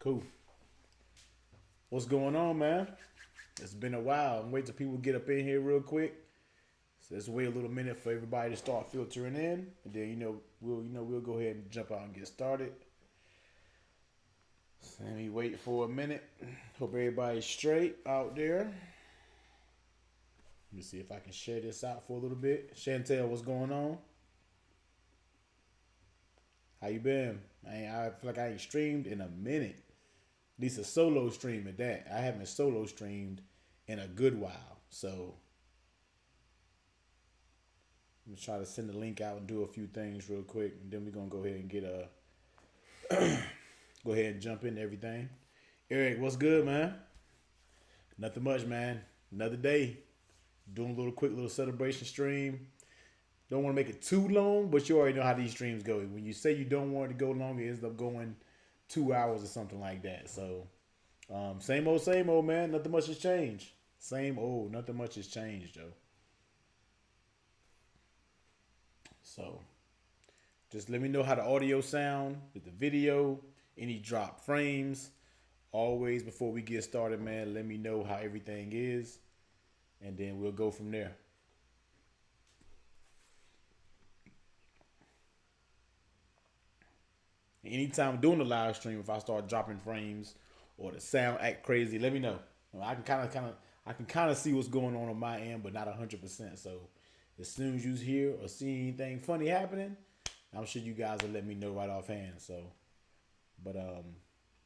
Cool. What's going on, man? It's been a while. I'm waiting till people get up in here real quick. So let's wait a little minute for everybody to start filtering in, and then we'll go ahead and jump out and get started. So let me wait for a minute. Hope everybody's straight out there. Let me see if I can share this out for a little bit. Chantel, what's going on? How you been? I feel like I ain't streamed in a minute. At least a solo stream at that. I haven't solo streamed in a good while. So I'm gonna try to send the link out and do a few things real quick, and then we're gonna go ahead and get go ahead and jump into everything. Eric, what's good, man? Nothing much, man. Another day. Doing a quick little celebration stream. Don't want to make it too long, but you already know how these streams go. When you say you don't want it to go longer, it ends up going 2 hours or something like that. So, same old, man. Nothing much has changed. Same old, nothing much has changed, Joe. So, just let me know how the audio sound with the video, any drop frames. Always before we get started, man, let me know how everything is, and then we'll go from there. Anytime I'm doing a live stream, if I start dropping frames or the sound act crazy, let me know. I can kind of see what's going on my end, but not 100%. So as soon as you hear or see anything funny happening, I'm sure you guys will let me know right offhand. So, but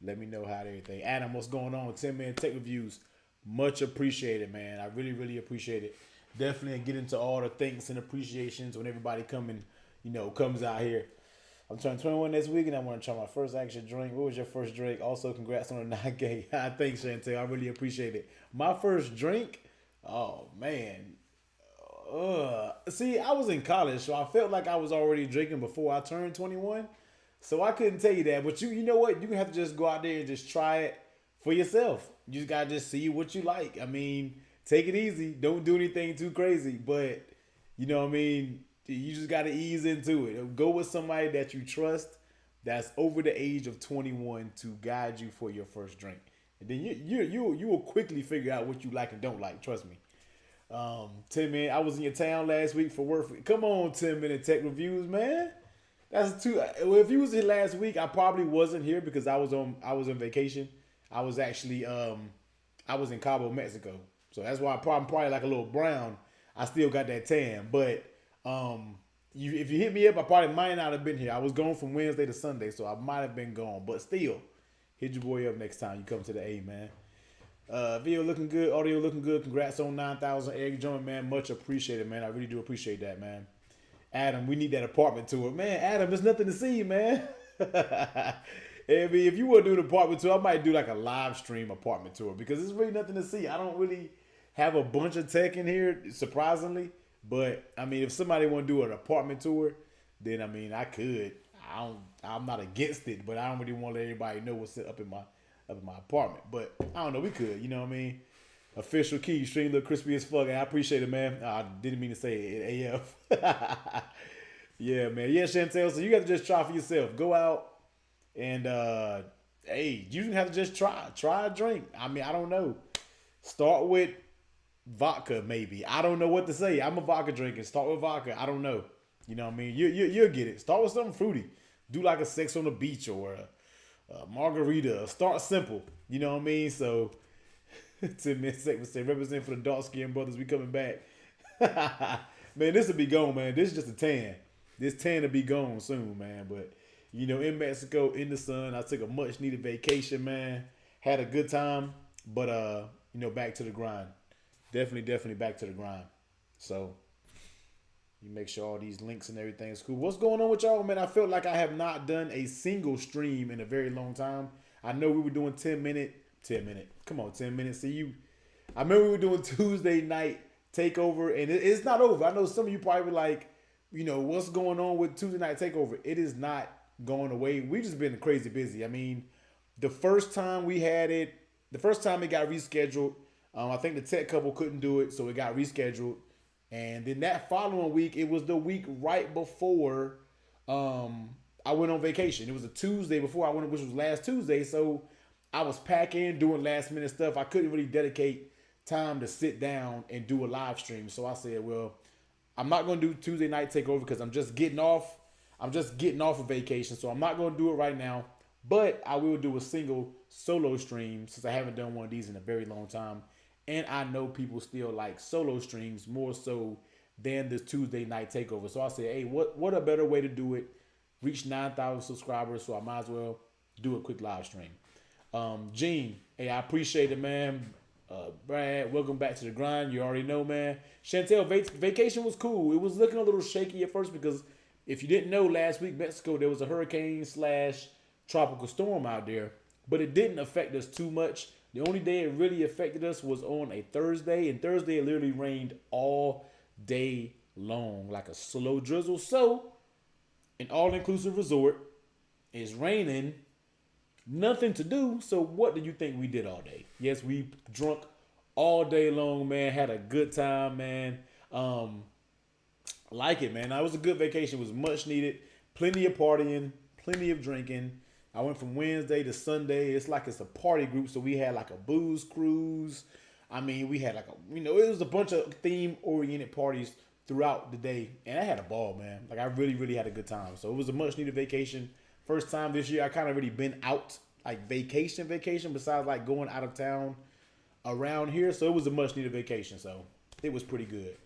let me know how everything. Adam, what's going on? 10-minute tech reviews, much appreciated, man. I really, really appreciate it. Definitely get into all the thanks and appreciations when everybody comes out here. I'm turning 21 next week, and I want to try my first actual drink. What was your first drink? Also, congrats on the 9K. Thanks, Chantel. I really appreciate it. My first drink? Oh, man. See, I was in college, so I felt like I was already drinking before I turned 21. So I couldn't tell you that. But you know what? You have to just go out there and just try it for yourself. You just got to just see what you like. I mean, take it easy. Don't do anything too crazy. But, you know what I mean? You just got to ease into it. Go with somebody that you trust that's over the age of 21 to guide you for your first drink. And then you will quickly figure out what you like and don't like. Trust me. 10 minute. I was in your town last week for work. Come on, 10-minute tech reviews, man. That's two. Well, if you was here last week, I probably wasn't here because I was on vacation. I was actually I was in Cabo, Mexico. So that's why I'm probably like a little brown. I still got that tan, but if you hit me up, I probably might not have been here. I was gone from Wednesday to Sunday, so I might have been gone. But still, hit your boy up next time you come to the A, man. Video looking good, audio looking good. Congrats on 9,000 egg joint, man. Much appreciated, man. I really do appreciate that, man. Adam, we need that apartment tour, man. Adam, there's nothing to see, man. If you want to do an apartment tour, I might do like a live stream apartment tour because there's really nothing to see. I don't really have a bunch of tech in here, surprisingly. But I mean, if somebody want to do an apartment tour, then I mean, I could. I'm not against it, but I don't really want to let everybody know what's up in my apartment. But I don't know, we could. You know what I mean? Official key, stream look crispy as fuck. And I appreciate it, man. I didn't mean to say it, AF. Yeah, man. Yeah, Chantel. So you got to just try for yourself. Go out and hey, you have to just try a drink. I mean, I don't know. Start with vodka, maybe. I don't know what to say. I'm a vodka drinker. Start with vodka. I don't know. You know what I mean? You'll get it. Start with something fruity. Do like a sex on the beach or a margarita. Start simple. You know what I mean? So, 10 minutes say represent for the dark skinned brothers. We coming back. Man, this will be gone, man. This is just a tan. This tan will be gone soon, man. But, you know, in Mexico, in the sun, I took a much needed vacation, man. Had a good time. But, you know, back to the grind. Definitely back to the grind. So you make sure all these links and everything is cool. What's going on with y'all, man? I felt like I have not done a single stream in a very long time. I know we were doing 10 minute. Come on, 10 minutes. See, I remember we were doing Tuesday night takeover, and it's not over. I know some of you probably like, you know, what's going on with Tuesday night takeover? It is not going away. We just been crazy busy. I mean, the first time it got rescheduled. I think the tech couple couldn't do it, so it got rescheduled. And then that following week, it was the week right before I went on vacation. It was a Tuesday before I went, which was last Tuesday. So I was packing, doing last minute stuff. I couldn't really dedicate time to sit down and do a live stream. So I said, well, I'm not gonna do Tuesday night takeover because I'm just getting off. I'm just getting off of vacation, so I'm not gonna do it right now. But I will do a single solo stream since I haven't done one of these in a very long time, and I know people still like solo streams more so than this Tuesday night takeover. So I said, hey, what a better way to do it? Reach 9,000 subscribers, so I might as well do a quick live stream. Gene, hey, I appreciate it, man. Brad, welcome back to the grind. You already know, man. Chantel, vacation was cool. It was looking a little shaky at first because if you didn't know, last week Mexico there was a hurricane slash tropical storm out there, but it didn't affect us too much. The only day it really affected us was on a Thursday, and Thursday it literally rained all day long, like a slow drizzle. So, an all-inclusive resort is raining. Nothing to do. So what do you think we did all day? Yes, we drunk all day long, man. Had a good time, man. Like it, man. It was a good vacation. It was much needed. Plenty of partying, plenty of drinking. I went from Wednesday to Sunday. It's like it's a party group. So we had like a booze cruise. I mean, we had like it was a bunch of theme-oriented parties throughout the day. And I had a ball, man. Like I really, really had a good time. So it was a much needed vacation. First time this year I kind of really been out, like vacation, besides like going out of town around here. So it was a much needed vacation. So it was pretty good.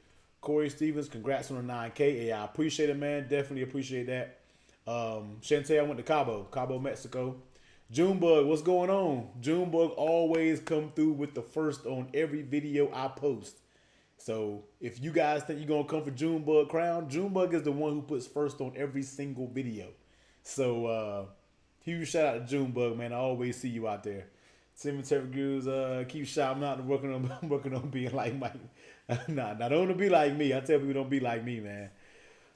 Corey Stevens, congrats on the 9K. Yeah, I appreciate it, man. Definitely appreciate that. Shantae, I went to Cabo, Mexico. Junebug, what's going on? Junebug always come through with the first on every video I post. So if you guys think you're going to come for Junebug crown, Junebug is the one who puts first on every single video. So, huge shout out to Junebug, man. I always see you out there. Cemetery Gurus, keep shouting out and working on being like Mike. Nah, don't want to be like me. I tell people don't be like me, man.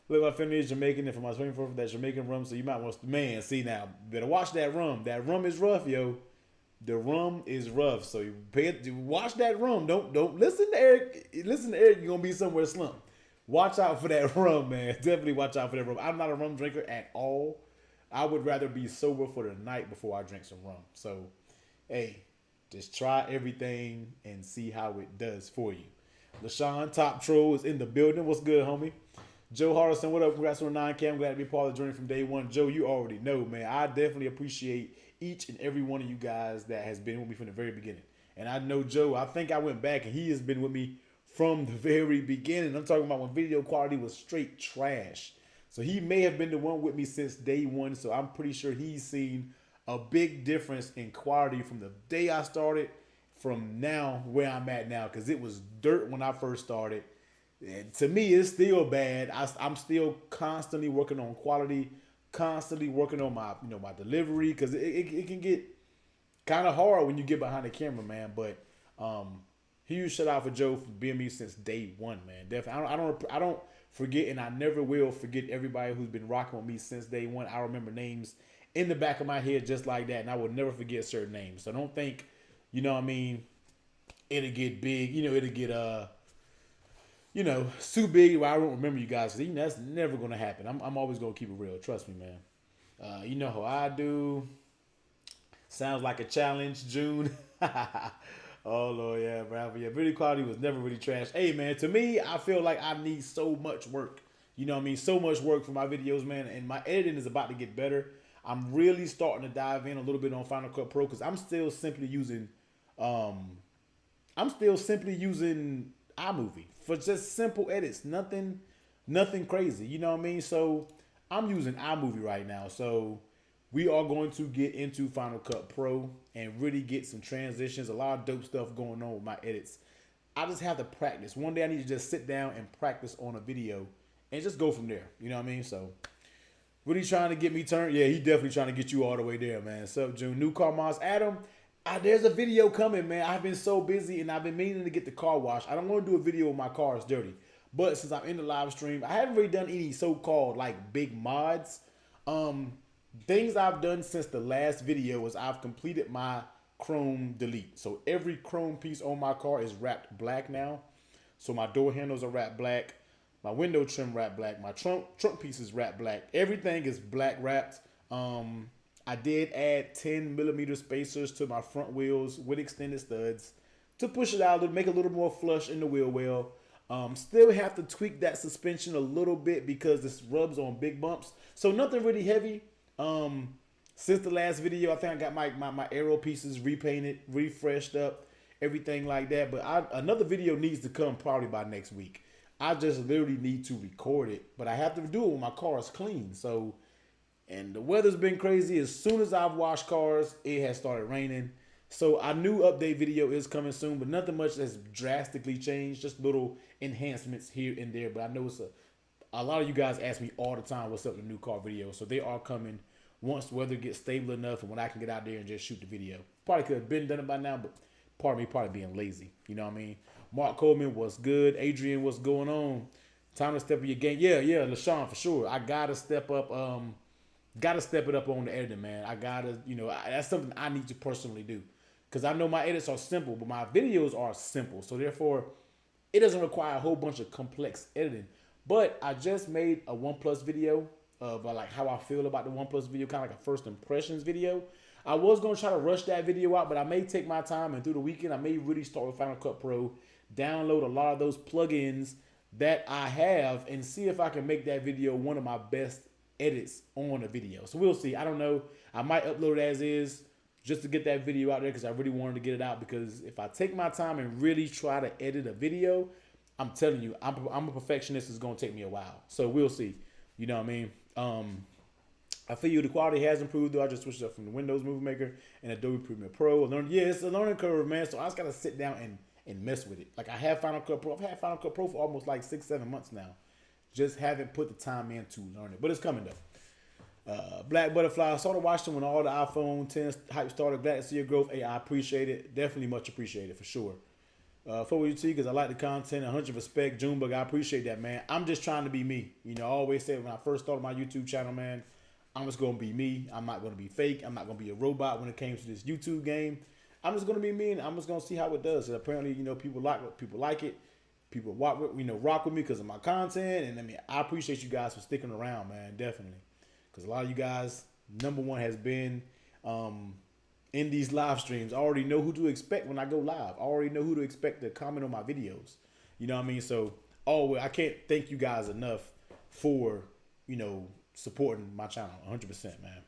Look, my family is Jamaican, and for my swimming for that Jamaican rum, so you might want to, man, see now, better watch that rum. That rum is rough, yo. The rum is rough, so you watch that rum. Don't listen to Eric. Listen to Eric, you're going to be somewhere slumped. Watch out for that rum, man. Definitely watch out for that rum. I'm not a rum drinker at all. I would rather be sober for the night before I drink some rum. So, hey, just try everything and see how it does for you. LaShawn, Top Troll, is in the building. What's good, homie? Joe Hardison, what up? Congrats on the 9K. I'm glad to be part of the journey from day one. Joe, you already know, man. I definitely appreciate each and every one of you guys that has been with me from the very beginning. And I know Joe, I think I went back and he has been with me from the very beginning. I'm talking about when video quality was straight trash. So he may have been the one with me since day one. So I'm pretty sure he's seen a big difference in quality from the day I started from now where I'm at now. Because it was dirt when I first started. And to me, it's still bad. I'm still constantly working on quality, constantly working on my my delivery. Because it can get kind of hard when you get behind the camera, man. But huge shout out for Joe for being me since day one, man. Definitely, I don't forget, and I never will forget everybody who's been rocking with me since day one. I remember names in the back of my head just like that, and I will never forget certain names. So don't think, it'll get big, it'll get too big where I won't remember you guys. Cause that's never gonna happen. I'm always gonna keep it real. Trust me, man. You know how I do. Sounds like a challenge, June. Oh Lord, yeah, bro. But yeah, video quality was never really trash. Hey man, to me, I feel like I need so much work. You know what I mean? So much work for my videos, man. And my editing is about to get better. I'm really starting to dive in a little bit on Final Cut Pro because I'm still simply using iMovie for just simple edits. Nothing crazy. You know what I mean? So I'm using iMovie right now. So we are going to get into Final Cut Pro and really get some transitions, a lot of dope stuff going on with my edits. I just have to practice. One day I need to just sit down and practice on a video and just go from there. You know what I mean? So really trying to get me turned. Yeah, he definitely trying to get you all the way there, man. Sup, June? New car mods. Adam, there's a video coming, man. I've been so busy and I've been meaning to get the car washed. I don't want to do a video with my car is dirty. But since I'm in the live stream, I haven't really done any so-called like big mods. Things I've done since the last video is I've completed my chrome delete. So every chrome piece on my car is wrapped black now. So my door handles are wrapped black. My window trim wrapped black. My trunk piece is wrapped black. Everything is black wrapped. I did add 10mm spacers to my front wheels with extended studs to push it out, to make it a little more flush in the wheel well. Still have to tweak that suspension a little bit because this rubs on big bumps. So nothing really heavy. Since the last video, I think I got my aero pieces repainted, refreshed up, everything like that. But another video needs to come probably by next week. I just literally need to record it, but I have to do it when my car is clean. So, and the weather's been crazy. As soon as I've washed cars, it has started raining. So a new update video is coming soon, but nothing much has drastically changed. Just little enhancements here and there. But I know it's a lot of you guys ask me all the time what's up with the new car videos. So they are coming once the weather gets stable enough and when I can get out there and just shoot the video. Probably could have been done it by now, but part of me probably being lazy. You know what I mean? Mark Coleman, what's good? Adrian, what's going on? Time to step up your game. Yeah, LaShawn, for sure. I gotta step up. Gotta step it up on the editing, man. I gotta, that's something I need to personally do. Because I know my edits are simple, but my videos are simple. So therefore, it doesn't require a whole bunch of complex editing. But I just made a OnePlus video of like how I feel about the OnePlus video, kind of like a first impressions video. I was going to try to rush that video out, but I may take my time and through the weekend, I may really start with Final Cut Pro, download a lot of those plugins that I have and see if I can make that video one of my best edits on a video. So we'll see. I don't know. I might upload it as is just to get that video out there because I really wanted to get it out, because if I take my time and really try to edit a video, I'm telling you, I'm a perfectionist. It's going to take me a while. So we'll see. You know what I mean? I feel the quality has improved, though. I just switched up from the Windows Movie Maker and Adobe Premiere Pro. It's a learning curve, man. So I just got to sit down and mess with it. Like, I have Final Cut Pro. I've had Final Cut Pro for almost like 6-7 months now. Just haven't put the time in to learn it. But it's coming, though. Black Butterfly. I started watching when all the iPhone 10 hype started. Glad to see your growth. Hey, I appreciate it. Definitely much appreciated, for sure. For UT, because I like the content. 100 respect. Junebug, I appreciate that, man. I'm just trying to be me. I always said when I first started my YouTube channel, man, I'm just going to be me. I'm not going to be fake. I'm not going to be a robot when it comes to this YouTube game. I'm just going to be me, and I'm just going to see how it does. And apparently, people like it. People rock with me because of my content. And I appreciate you guys for sticking around, man. Definitely. Because a lot of you guys, number one has been in these live streams. I already know who to expect when I go live. I already know who to expect to comment on my videos. You know what I mean? So, I can't thank you guys enough for, supporting my channel. 100%, man.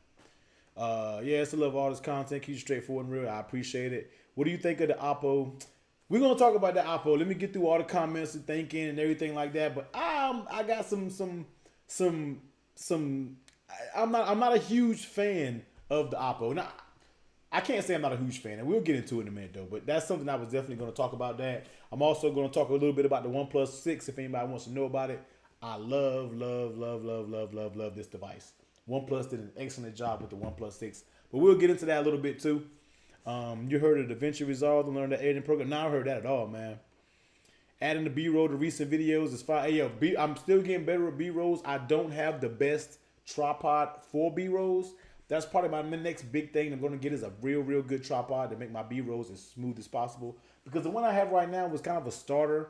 It's to love all this content. Keep it straightforward and real. I appreciate it. What do you think of the Oppo? We're gonna talk about the Oppo. Let me get through all the comments and thinking and everything like that. But I got some. I'm not a huge fan of the Oppo. Now, I can't say I'm not a huge fan, and we'll get into it in a minute though. But that's something I was definitely going to talk about. That I'm also going to talk a little bit about the OnePlus 6 if anybody wants to know about it. I love this device. OnePlus did an excellent job with the OnePlus 6, but we'll get into that a little bit too. You heard of the DaVinci Resolve and learn the editing program? Now I heard that at all, man. Adding the B-roll to recent videos is fine. Hey, I'm still getting better at B-rolls. I don't have the best tripod for B-rolls. That's probably my next big thing I'm going to get is a real good tripod to make my B-rolls as smooth as possible. Because the one I have right now was kind of a starter.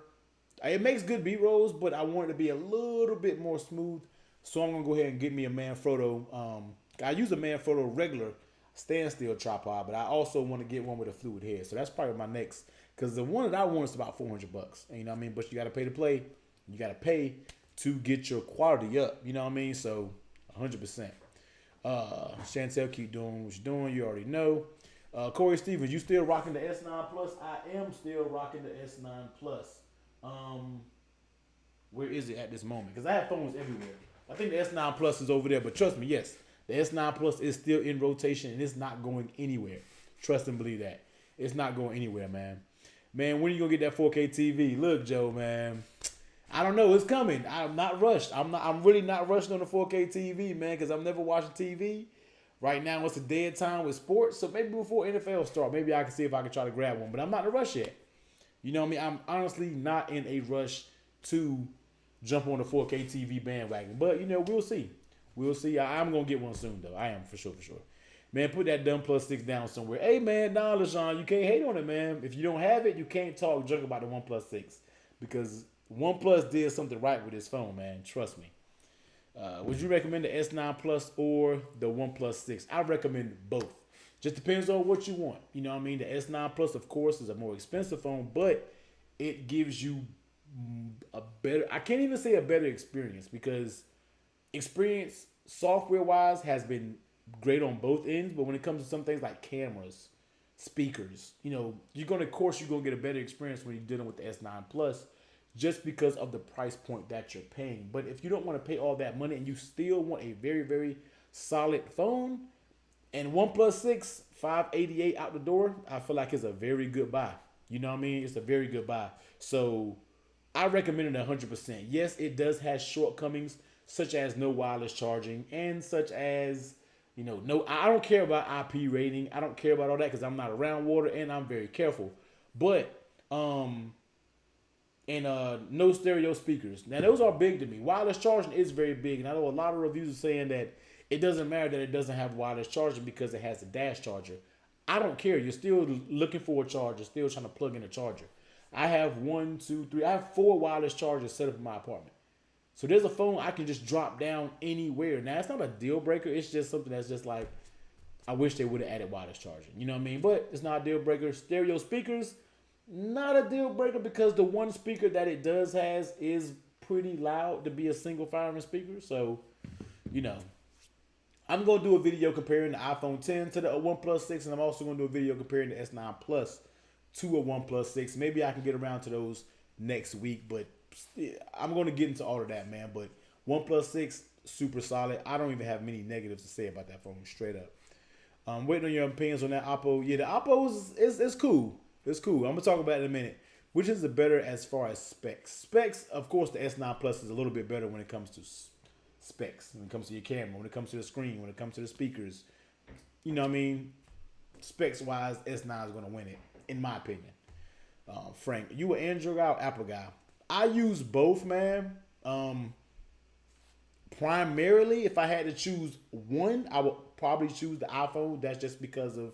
It makes good B-rolls, but I want it to be a little bit more smooth. So I'm going to go ahead and get me a Manfrotto. I use a Manfrotto regular standstill tripod, but I also want to get one with a fluid head. So that's probably my next. Because the one that I want is about $400. And you know what I mean? But you got to pay to play. You got to pay to get your quality up. You know what I mean? So 100%. Chantel, keep doing what you're doing. You already know. Corey Stevens, you still rocking the S9 Plus? I am still rocking the S9 Plus. Where is it at this moment? Because I have phones everywhere. I think the S9 Plus is over there. But trust me, yes, the S9 Plus is still in rotation and it's not going anywhere. Trust and believe that. It's not going anywhere, man. Man, when are you going to get that 4K TV? Look, Joe, man. I don't know. It's coming. I'm not rushed. I'm really not rushed on the 4K TV, man, because I'm never watching TV. Right now, it's a dead time with sports. So maybe before NFL start, maybe I can see if I can try to grab one. But I'm not in a rush yet. You know what I mean? I'm honestly not in a rush to jump on the 4K TV bandwagon. But, we'll see. We'll see. I'm going to get one soon, though. I am, for sure. Man, put that dumb plus 6 down somewhere. Hey, man, nah, LaShawn, you can't hate on it, man. If you don't have it, you can't talk junk about the OnePlus 6. Because OnePlus did something right with his phone, man. Trust me. Would you recommend the S9 Plus or the OnePlus 6? I recommend both. Just depends on what you want. You know what I mean? The S9 Plus, of course, is a more expensive phone, but it gives you a better, I can't even say a better experience, because experience software wise has been great on both ends, but when it comes to some things like cameras, speakers, of course you're gonna get a better experience when you're dealing with the S9 Plus, just because of the price point that you're paying. But if you don't want to pay all that money and you still want a very, very solid phone, and OnePlus 6 588 out the door, I feel like it's a very good buy. You know what I mean? It's a very good buy. So I recommend it 100%. Yes, it does have shortcomings, such as no wireless charging, and such as, no, I don't care about IP rating. I don't care about all that because I'm not around water and I'm very careful. But, no stereo speakers. Now, those are big to me. Wireless charging is very big. And I know a lot of reviews are saying that it doesn't matter that it doesn't have wireless charging because it has a dash charger. I don't care. You're still looking for a charger, still trying to plug in a charger. I have I have 4 wireless chargers set up in my apartment. So there's a phone I can just drop down anywhere. Now, it's not a deal breaker. It's just something that's just like, I wish they would have added wireless charging. You know what I mean? But it's not a deal breaker. Stereo speakers, not a deal breaker, because the one speaker that it does has is pretty loud to be a single firing speaker. So, I'm going to do a video comparing the iPhone 10 to the OnePlus 6, and I'm also going to do a video comparing the S9 Plus to a OnePlus 6. Maybe I can get around to those next week, but I'm going to get into all of that, man. But OnePlus 6, super solid. I don't even have many negatives to say about that phone, straight up. Waiting on your opinions on that Oppo. Yeah, the Oppo is cool. It's cool. I'm going to talk about it in a minute. Which is the better as far as specs? Specs, of course, the S9 Plus is a little bit better when it comes to specs, when it comes to your camera, when it comes to the screen, when it comes to the speakers. You know what I mean? Specs wise, S9 is going to win it, in my opinion. Frank, you an Android guy or Apple guy? I use both, man. Primarily, if I had to choose one, I would probably choose the iPhone. That's just because of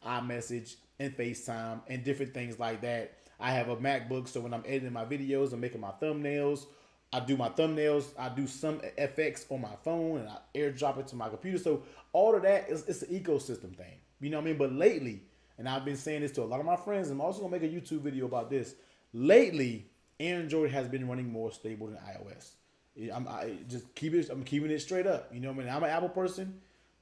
iMessage and FaceTime and different things like that. I have a MacBook, so when I'm editing my videos, I'm making my thumbnails. I do my thumbnails. I do some FX on my phone, and I airdrop it to my computer. So all of that it's an ecosystem thing. You know what I mean? But lately, and I've been saying this to a lot of my friends, and I'm also gonna make a YouTube video about this. Lately, Android has been running more stable than iOS. I'm keeping it straight up. You know what I mean? I'm an Apple person.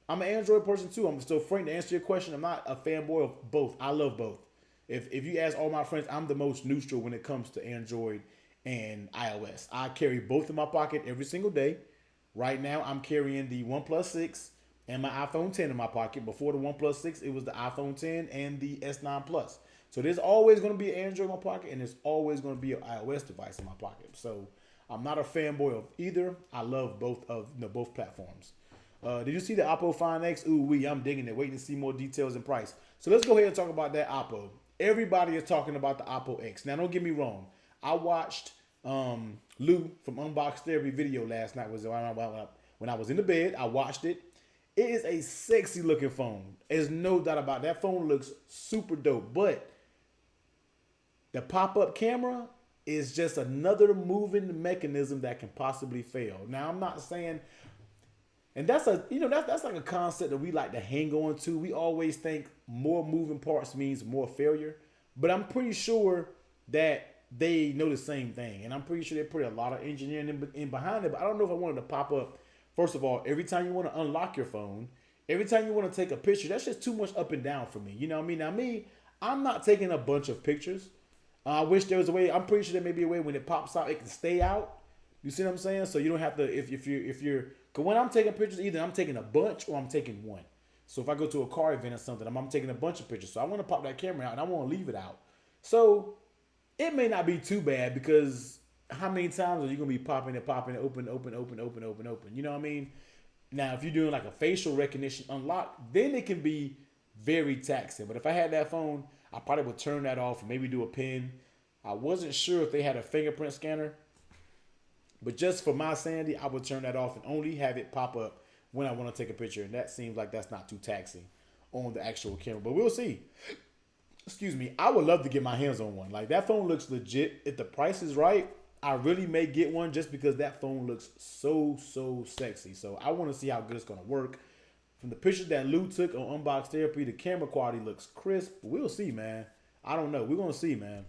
I'm an Android person too. I'm so frank to answer your question. I'm not a fanboy of both. I love both. If you ask all my friends, I'm the most neutral when it comes to Android and iOS. I carry both in my pocket every single day. Right now, I'm carrying the OnePlus 6 and my iPhone 10 in my pocket. Before the OnePlus 6, it was the iPhone 10 and the S9 Plus. So there's always going to be an Android in my pocket, and there's always going to be an iOS device in my pocket. So I'm not a fanboy of either. I love both platforms. Did you see the Oppo Find X? Ooh, I'm digging it. Waiting to see more details and price. So let's go ahead and talk about that Oppo. Everybody is talking about the Oppo X. Now, don't get me wrong. I watched Lou from Unbox Therapy video last night. When I was in the bed, I watched it. It is a sexy looking phone. There's no doubt about it. That phone looks super dope. But the pop-up camera is just another moving mechanism that can possibly fail. Now, I'm not saying, and that's like a concept that we like to hang on to. We always think more moving parts means more failure. But I'm pretty sure that they know the same thing. And I'm pretty sure they put a lot of engineering in behind it. But I don't know if I wanted to pop up. First of all, every time you want to unlock your phone, every time you want to take a picture, that's just too much up and down for me. You know what I mean? Now, I'm not taking a bunch of pictures. I wish there was a way. I'm pretty sure there may be a way when it pops out, it can stay out. You see what I'm saying? So you don't have to, if you're, because when I'm taking pictures, either I'm taking a bunch or I'm taking one. So if I go to a car event or something, I'm taking a bunch of pictures. So I want to pop that camera out and I want to leave it out. So it may not be too bad, because how many times are you going to be popping it, open? You know what I mean? Now, if you're doing like a facial recognition unlock, then it can be very taxing. But if I had that phone, I probably would turn that off and maybe do a pin. I wasn't sure if they had a fingerprint scanner, but just for my sanity, I would turn that off and only have it pop up when I want to take a picture. And that seems like that's not too taxing on the actual camera, but we'll see. Excuse me. I would love to get my hands on one. Like, that phone looks legit. If the price is right, I really may get one just because that phone looks so sexy. So I want to see how good it's gonna work. From the pictures that Lou took on Unbox Therapy, the camera quality looks crisp. We'll see, man. I don't know. We're gonna see, man.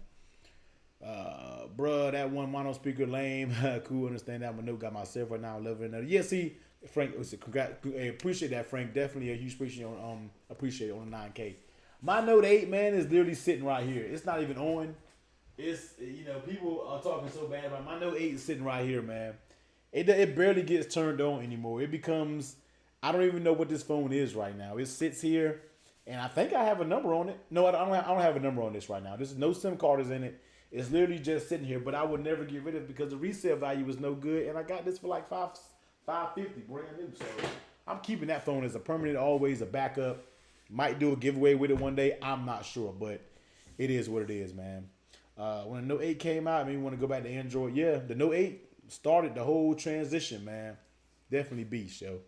Bruh, that one mono speaker lame. Cool, understand that. I'm a new guy myself right now. Loving it. Yeah, see, Frank, appreciate that, Frank. Definitely a huge appreciate on the 9K. My Note 8, man, is literally sitting right here. It's not even on. It's, people are talking so bad about my Note 8 is sitting right here, man. It barely gets turned on anymore. It becomes, I don't even know what this phone is right now. It sits here, and I think I have a number on it. No, I don't have a number on this right now. There's no SIM card is in it. It's literally just sitting here, but I would never get rid of it because the resale value was no good, and I got this for like $550 brand new. So I'm keeping that phone as a permanent, always a backup. Might do a giveaway with it one day. I'm not sure, but it is what it is, man. When the Note 8 came out, I mean, want to go back to Android. Yeah, the Note 8 started the whole transition, man. Definitely beast, yo.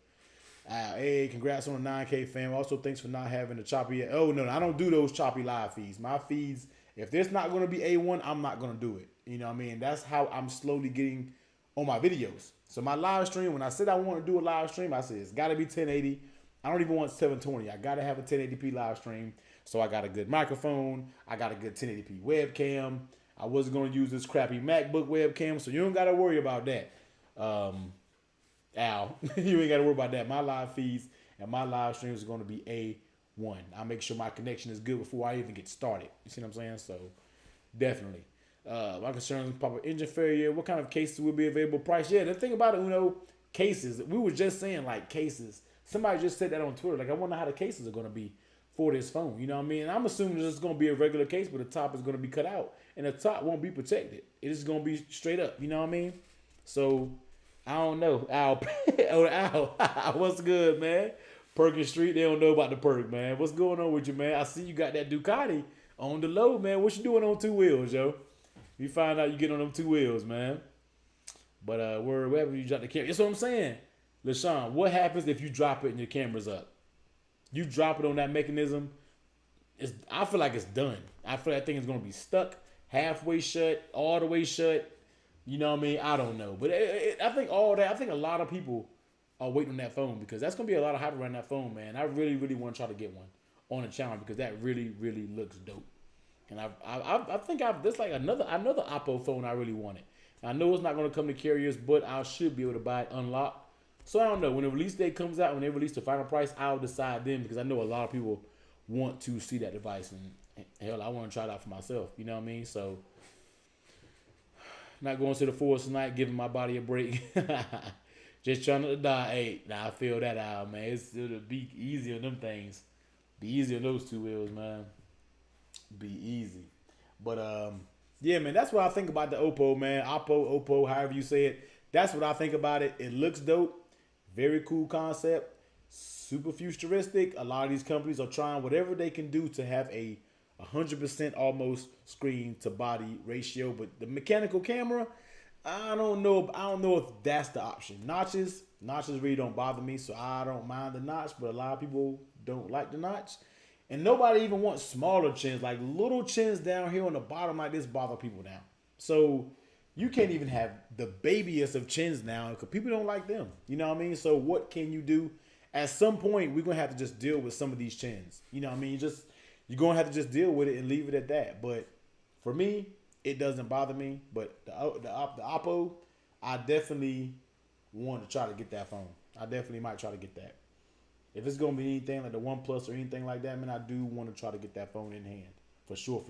Hey, congrats on the 9K, fam. Also, thanks for not having the choppy. Oh, no, I don't do those choppy live feeds. My feeds, if there's not going to be A1, I'm not going to do it. You know what I mean? That's how I'm slowly getting on my videos. So my live stream, when I said I want to do a live stream, I said it's got to be 1080. I don't even want 720. I got to have a 1080p live stream. So I got a good microphone. I got a good 1080p webcam. I wasn't going to use this crappy MacBook webcam, so you don't got to worry about that. Al, you ain't got to worry about that. My live feeds and my live streams are going to be A1. I'll make sure my connection is good before I even get started. You see what I'm saying? So definitely. My concerns, proper engine failure. What kind of cases will be available? Price? Yeah, the thing about it, cases. We were just saying like cases. Somebody just said that on Twitter. Like, I wonder how the cases are going to be for this phone. You know what I mean? And I'm assuming it's going to be a regular case, but the top is going to be cut out. And the top won't be protected. It is going to be straight up. You know what I mean? So, I don't know. Al, Al, what's good, man? Perkins Street, they don't know about the perk, man. What's going on with you, man? I see you got that Ducati on the low, man. What you doing on 2 wheels, yo? You find out you get on them 2 wheels, man. But wherever you drop the camera. That's what I'm saying. LaShawn, what happens if you drop it and your camera's up? You drop it on that mechanism, I feel like it's done. I feel like that thing is going to be stuck, halfway shut, all the way shut. You know what I mean? I don't know. But I think I think a lot of people are waiting on that phone because that's going to be a lot of hype around that phone, man. I really, really want to try to get one on the channel because that really, really looks dope. And I think there's like another Oppo phone I really wanted. I know it's not going to come to carriers, but I should be able to buy it unlocked. So I don't know. When the release date comes out, when they release the final price, I'll decide then because I know a lot of people want to see that device. And hell, I want to try it out for myself. You know what I mean? So not going to the forest tonight, giving my body a break. Just trying to die. Hey, now I feel that out, man. It'll be easy on them things. Be easy on those 2 wheels, man. Be easy. But yeah, man, that's what I think about the Oppo, man. Oppo, however you say it. That's what I think about it. It looks dope. Very cool concept. Super futuristic. A lot of these companies are trying whatever they can do to have a 100% almost screen to body ratio. But the mechanical camera, I don't know if that's the option. Notches really don't bother me, so I don't mind the notch. But a lot of people don't like the notch. And nobody even wants smaller chins. Like little chins down here on the bottom like this bother people now. So you can't even have the babyest of chins now because people don't like them. You know what I mean? So what can you do? At some point, we're going to have to just deal with some of these chins. You know what I mean? You're going to have to just deal with it and leave it at that. But for me, it doesn't bother me. But the Oppo, I definitely want to try to get that phone. I definitely might try to get that. If it's going to be anything like the OnePlus or anything like that, man, I do want to try to get that phone in hand. For sure.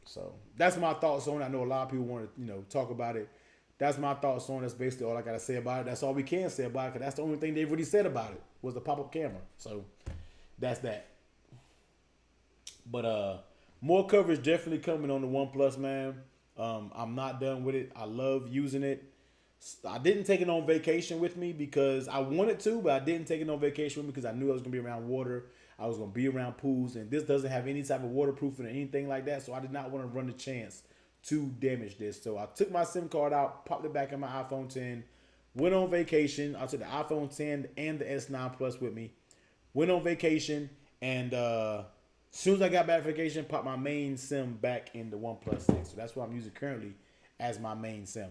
So that's my thoughts on it. I know a lot of people want to, talk about it. That's my thoughts on it. That's basically all I got to say about it. That's all we can say about it because that's the only thing they really said about it was the pop-up camera. So that's that. But more coverage definitely coming on the OnePlus, man. I'm not done with it. I love using it. I didn't take it on vacation with me because I wanted to, but I didn't take it on vacation with me because I knew I was going to be around water. I was going to be around pools, and this doesn't have any type of waterproofing or anything like that, so I did not want to run the chance to damage this. So I took my SIM card out, popped it back in my iPhone 10, went on vacation. I took the iPhone 10 and the S9 Plus with me, went on vacation, and as soon as I got back from vacation, popped my main SIM back in the OnePlus 6. So that's what I'm using currently as my main sim.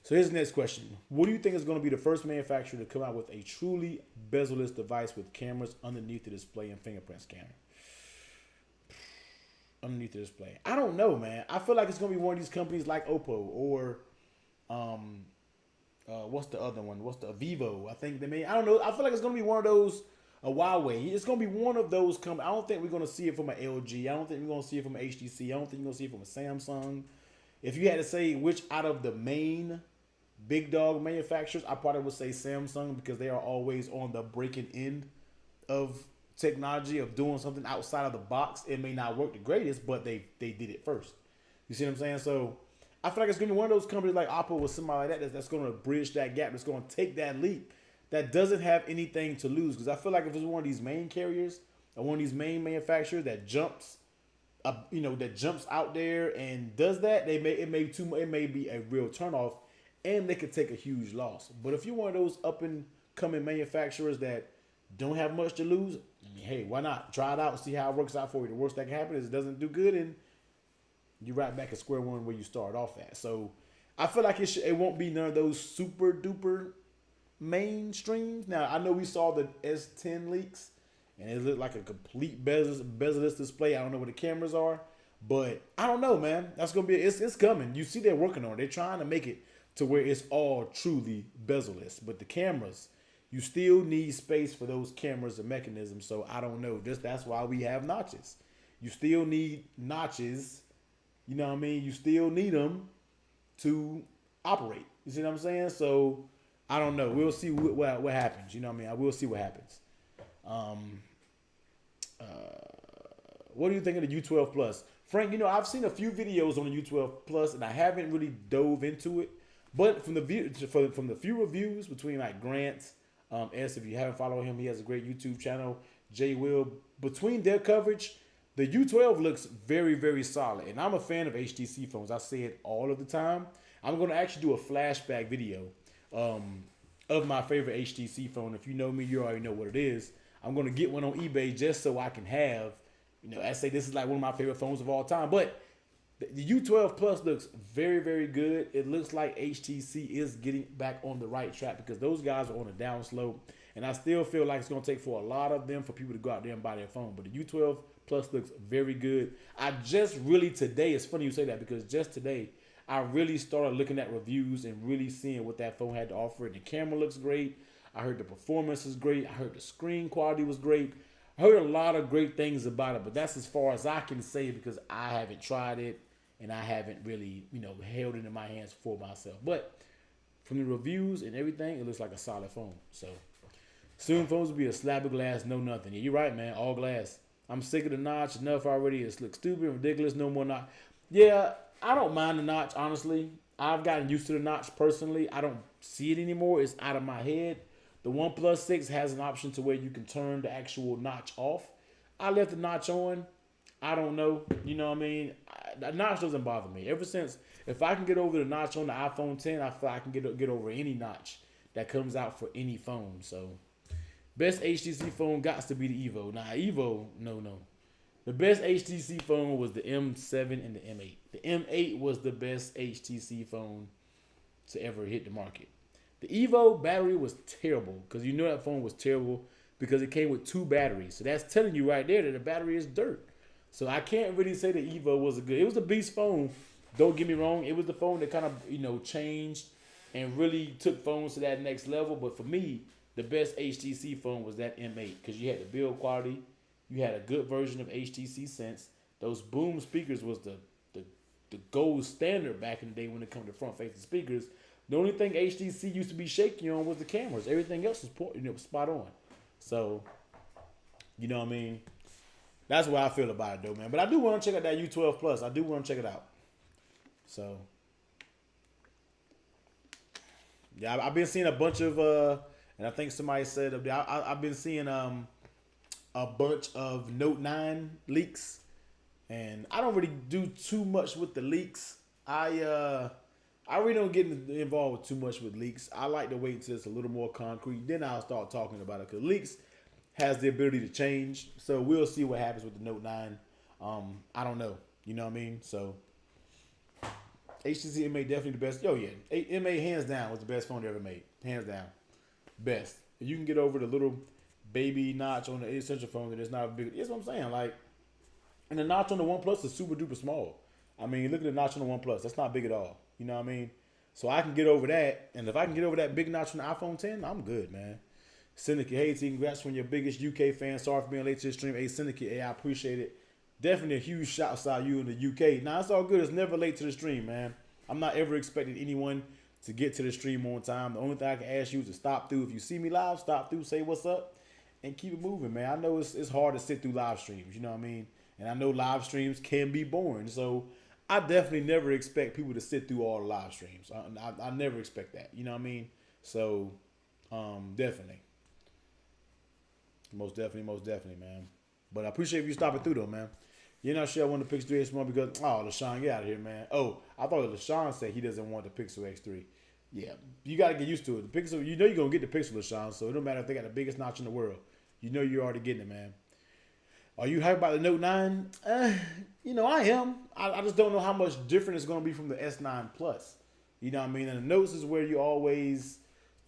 So here's the next question. What do you think is going to be the first manufacturer to come out with a truly bezel-less device with cameras underneath the display and fingerprint scanner? Underneath the display. I don't know, man. I feel like it's going to be one of these companies like Oppo or what's the other one? What's the Vivo? I think they may. I don't know. I feel like it's going to be one of those, a Huawei. It's going to be one of those companies. I don't think we're going to see it from an LG. I don't think we're going to see it from an HTC. I don't think you're going to see it from a Samsung. If you had to say which out of the main big dog manufacturers, I probably would say Samsung, because they are always on the breaking end of technology, of doing something outside of the box. It may not work the greatest, but they did it first. You see what I'm saying? So I feel like it's going to be one of those companies like Oppo or somebody like that that's going to bridge that gap, that's going to take that leap, that doesn't have anything to lose. Because I feel like if it's one of these main carriers or one of these main manufacturers that jumps, that jumps out there and does that, it may be a real turnoff, and they could take a huge loss. But if you're one of those up and coming manufacturers that don't have much to lose, I mean, hey, why not try it out and see how it works out for you? The worst that can happen is it doesn't do good, and you're right back at square one where you started off at. So I feel like it won't be none of those super duper mainstreams. Now I know we saw the S10 leaks, and it looked like a complete bezel-less display. I don't know what the cameras are, but I don't know, man. That's gonna be it's coming. You see, they're working on it. They're trying to make it to where it's all truly bezel-less. But the cameras, you still need space for those cameras and mechanisms. So I don't know. That's why we have notches. You still need notches. You know what I mean? You still need them to operate. You see what I'm saying? So I don't know. We'll see what happens. You know what I mean? I will see what happens. What do you think of the U12 Plus? Frank, I've seen a few videos on the U12 Plus, and I haven't really dove into it. But from the few reviews between like Grant, S, if you haven't followed him, he has a great YouTube channel, J Will. Between their coverage, the U12 looks very, very solid. And I'm a fan of HTC phones. I say it all of the time. I'm going to actually do a flashback video of my favorite HTC phone. If you know me, you already know what it is. I'm going to get one on eBay just so I can have, I say this is like one of my favorite phones of all time. But the U12 Plus looks very, very good. It looks like HTC is getting back on the right track, because those guys are on a down slope. And I still feel like it's going to take for a lot of them for people to go out there and buy their phone. But the U12 Plus looks very good. I just really today, it's funny you say that, because just today, I really started looking at reviews and really seeing what that phone had to offer. And the camera looks great. I heard the performance is great. I heard the screen quality was great. I heard a lot of great things about it, but that's as far as I can say, because I haven't tried it. And I haven't really, held it in my hands for myself. But from the reviews and everything, it looks like a solid phone. So soon phones will be a slab of glass, no nothing. Yeah, you're right, man. All glass. I'm sick of the notch enough already. It looks stupid, ridiculous. No more notch. Yeah, I don't mind the notch, honestly. I've gotten used to the notch personally. I don't see it anymore. It's out of my head. The OnePlus 6 has an option to where you can turn the actual notch off. I left the notch on. I don't know. You know what I mean? The notch doesn't bother me. Ever since, if I can get over the notch on the iPhone 10, I feel I can get over any notch that comes out for any phone. So, best HTC phone got to be the Evo. Nah, Evo, no. The best HTC phone was the M7 and the M8. The M8 was the best HTC phone to ever hit the market. The Evo battery was terrible, because that phone was terrible because it came with 2 batteries. So that's telling you right there that the battery is dirt. So I can't really say the Evo was it was a beast phone. Don't get me wrong. It was the phone that kind of, changed and really took phones to that next level. But for me, the best HTC phone was that M8, because you had the build quality. You had a good version of HTC Sense. Those boom speakers was the gold standard back in the day when it comes to front-facing speakers. The only thing HTC used to be shaky on was the cameras. Everything else was spot on. So, you know what I mean? That's what I feel about it, though, man. But I do want to check out that U12 Plus. I do want to check it out. So, yeah, I've been seeing a bunch of, and I think somebody said, I've been seeing a bunch of Note 9 leaks. And I don't really do too much with the leaks. I really don't get involved with too much with leaks. I like to wait until it's a little more concrete. Then I'll start talking about it, because leaks has the ability to change. So we'll see what happens with the Note 9. I don't know. You know what I mean? So HTC MA definitely the best. Oh yeah, MA hands down was the best phone they ever made. Hands down, best. If you can get over the little baby notch on the essential phone, that it's not a big. That's what I'm saying. Like, and the notch on the OnePlus is super duper small. I mean, look at the notch on the OnePlus. That's not big at all. You know what I mean? So I can get over that, and if I can get over that big notch on the iPhone 10, I'm good, man. Syndicate, hey T, congrats from your biggest UK fan. Sorry for being late to the stream. Hey Syndicate, hey, I appreciate it. Definitely a huge shout out you in the UK. Now it's all good. It's never late to the stream, man. I'm not ever expecting anyone to get to the stream on time. The only thing I can ask you is to stop through. If you see me live, stop through, say what's up, and keep it moving, man. I know it's hard to sit through live streams, you know what I mean? And I know live streams can be boring, so I definitely never expect people to sit through all the live streams. I never expect that, you know what I mean? So, definitely. Most definitely, man. But I appreciate you stopping through, though, man. You're not sure I want the Pixel 3 X1 because, oh, LaShawn, get out of here, man. Oh, I thought LaShawn said he doesn't want the Pixel X3. Yeah, you got to get used to it. The Pixel, you know you're going to get the Pixel, LaShawn, so it don't matter if they got the biggest notch in the world. You know you're already getting it, man. Are you hyped about the Note 9? You know, I am. I just don't know how much different it's going to be from the S9 Plus. You know what I mean? And the Notes is where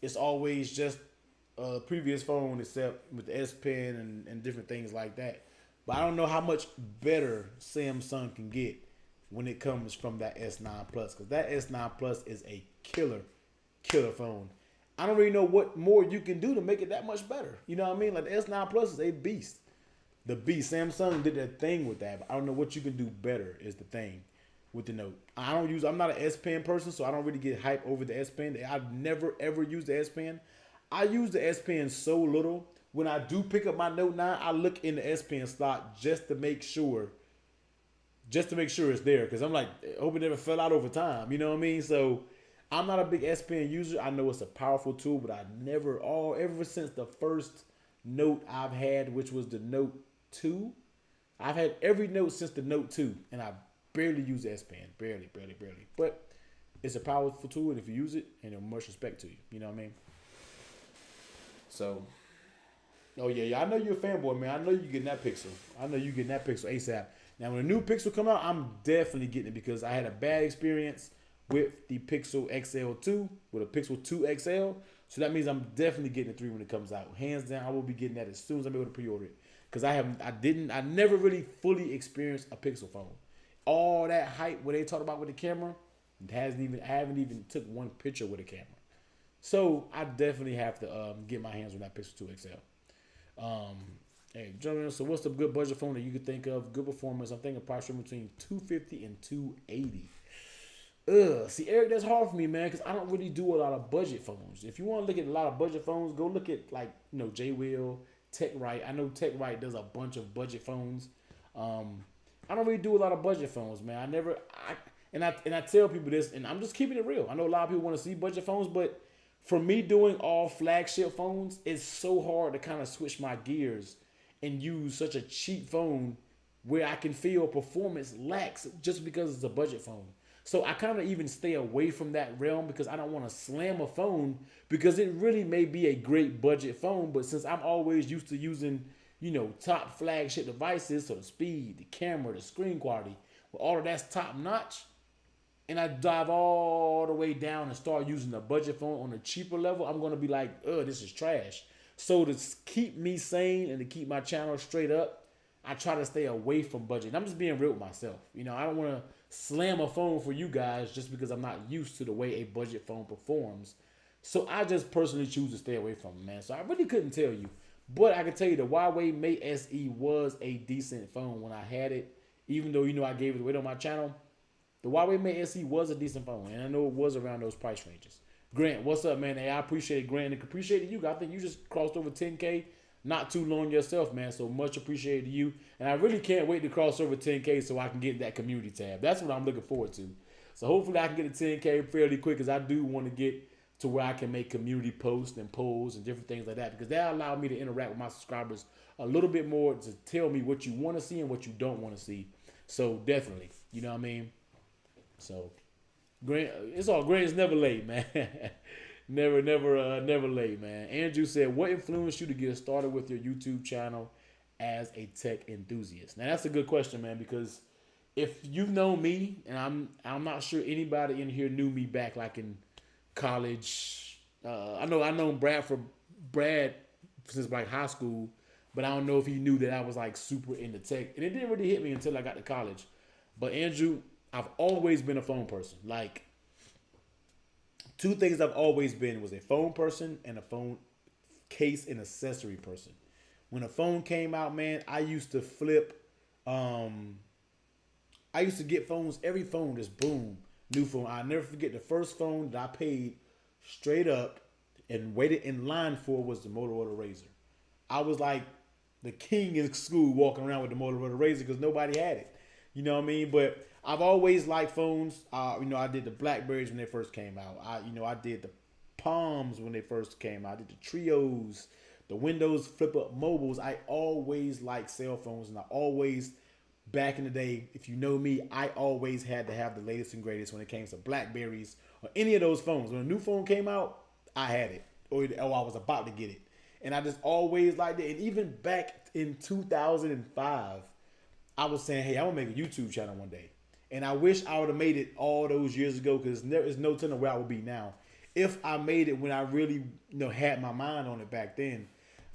it's always just a previous phone except with the S Pen and different things like that. But I don't know how much better Samsung can get when it comes from that S9 Plus. Because that S9 Plus is a killer phone. I don't really know what more you can do to make it that much better. You know what I mean? Like the S9 Plus is a beast. The beast. Samsung did their thing with that. But I don't know what you can do better is the thing with the Note. I'm not an S Pen person, so I don't really get hype over the S Pen. I've never ever used the S Pen. I use the S Pen so little. When I do pick up my Note 9, I look in the S Pen slot just to make sure it's there. Because I'm like, I hope it never fell out over time. You know what I mean? So I'm not a big S Pen user. I know it's a powerful tool, but ever since the first Note I've had, which was the Note 2, I've had every Note since the Note 2, and I barely use the S Pen. Barely. But it's a powerful tool, and if you use it, and much respect to you. You know what I mean? So... Oh, yeah, I know you're a fanboy, man. I know you're getting that Pixel. ASAP. Now, when a new Pixel come out, I'm definitely getting it because I had a bad experience with the Pixel XL2, with a Pixel 2 XL. So that means I'm definitely getting the 3 when it comes out. Hands down, I will be getting that as soon as I'm able to pre-order it. Because I never really fully experienced a Pixel phone. All that hype, what they talked about with the camera, I haven't even took one picture with a camera. So I definitely have to get my hands on that Pixel 2 XL. Hey, gentlemen, so what's the good budget phone that you could think of? Good performance. I'm thinking price range between $250 and $280. See, Eric, that's hard for me, man, because I don't really do a lot of budget phones. If you want to look at a lot of budget phones, go look at J-Will, TechRite. I know TechRite does a bunch of budget phones. I don't really do a lot of budget phones, man. I tell people this, and I'm just keeping it real. I know a lot of people want to see budget phones, but for me doing all flagship phones, it's so hard to kind of switch my gears and use such a cheap phone where I can feel performance lacks just because it's a budget phone. So I kind of even stay away from that realm because I don't want to slam a phone because it really may be a great budget phone, but since I'm always used to using, top flagship devices, so the speed, the camera, the screen quality, well, all of that's top notch, and I dive all the way down and start using a budget phone on a cheaper level, I'm going to be like, this is trash. So to keep me sane and to keep my channel straight up, I try to stay away from budget. And I'm just being real with myself. I don't want to slam a phone for you guys just because I'm not used to the way a budget phone performs. So I just personally choose to stay away from it, man. So I really couldn't tell you. But I can tell you the Huawei Mate SE was a decent phone when I had it. Even though, I gave it away on my channel. The Huawei Mate SE was a decent phone, and I know it was around those price ranges. Grant, what's up, man? Hey, I appreciate it, Grant, and appreciate you. I think you just crossed over 10K not too long yourself, man, so much appreciated to you. And I really can't wait to cross over 10K so I can get that community tab. That's what I'm looking forward to. So hopefully I can get to 10K fairly quick because I do want to get to where I can make community posts and polls and different things like that because that allow me to interact with my subscribers a little bit more to tell me what you want to see and what you don't want to see. So definitely, you know what I mean? So, Grant, it's all great. It's never late, man. never late, man. Andrew said, what influenced you to get started with your YouTube channel as a tech enthusiast? Now, that's a good question, man, because, if you've known me, and I'm not sure anybody in here knew me back like in college. I know Brad since like high school, but I don't know if he knew that I was like super into tech, and it didn't really hit me until I got to college. But Andrew, I've always been a phone person. Like two things I've always been was a phone person and a phone case and accessory person. When a phone came out, man, I used to flip. Um, I used to get phones. Every phone just boom, new phone. I never forget the first phone that I paid straight up and waited in line for was the Motorola Razr. I was like the king in school walking around with the Motorola Razr because nobody had it. You know what I mean? But I've always liked phones. I did the Blackberries when they first came out. I did the Palms when they first came out. I did the Trios, the Windows flip up mobiles. I always liked cell phones, and I always back in the day, if you know me, I always had to have the latest and greatest when it came to Blackberries or any of those phones. When a new phone came out, I had it, or I was about to get it, and I just always liked it. And even back in 2005, I was saying, "Hey, I want to make a YouTube channel one day," and I wish I would have made it all those years ago because there is no telling where I would be now if I made it when I really had my mind on it back then.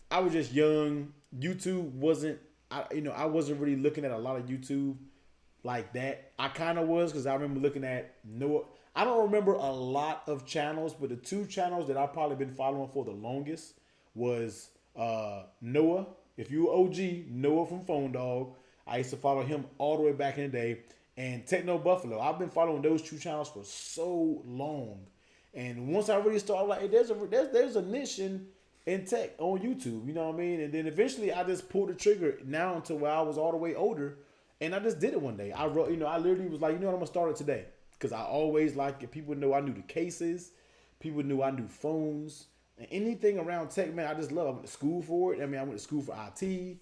I was just young. YouTube wasn't. I wasn't really looking at a lot of YouTube like that. I kind of was because I remember looking at Noah. I don't remember a lot of channels, but the two channels that I've probably been following for the longest was Noah. If you OG, Noah from Phone Dog. I used to follow him all the way back in the day. And Techno Buffalo. I've been following those two channels for so long. And once I really started, like, hey, there's a niche in tech on YouTube, you know what I mean? And then eventually I just pulled the trigger now until where I was all the way older, and I just did it one day. I wrote, I literally was like, I'm gonna start it today because I always like it. People know I knew the cases, people knew I knew phones, and anything around tech, man. I just love. I went to school for it. I mean, I went to school for IT.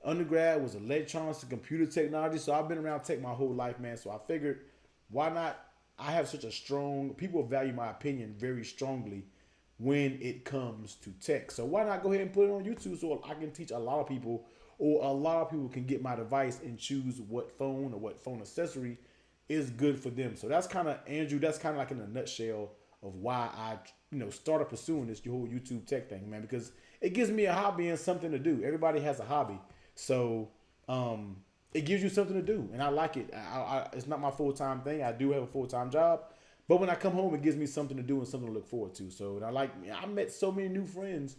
Undergrad was electronics and computer technology, so I've been around tech my whole life, man. So I figured, why not? I have such a strong people value my opinion very strongly when it comes to tech. So why not go ahead and put it on YouTube so I can teach a lot of people, or a lot of people can get my advice and choose what phone or what phone accessory is good for them. So that's kind of, Andrew, that's kind of like in a nutshell of why I started pursuing this whole YouTube tech thing, man, because it gives me a hobby and something to do. Everybody has a hobby. So it gives you something to do, and I like it. It's not my full-time thing. I do have a full-time job, but when I come home, it gives me something to do and something to look forward to. So, and I met so many new friends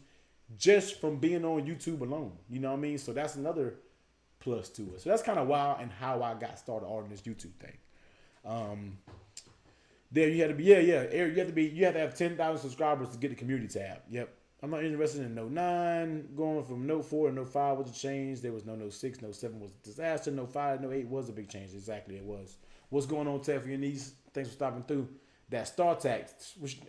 just from being on YouTube alone. You know what I mean? So that's another plus to it. So that's kind of why and how I got started on this YouTube thing. There you had to be, Eric, you have to have 10,000 subscribers to get the community tab. Yep. I'm not interested in Note 9. Going from Note 4 to Note 5 was a change. There was no Note 6. Note 7 was a disaster. Note 5, Note 8 was a big change. Exactly, it was. What's going on, Tech, for your niece? Thanks for stopping through. That Star Tag.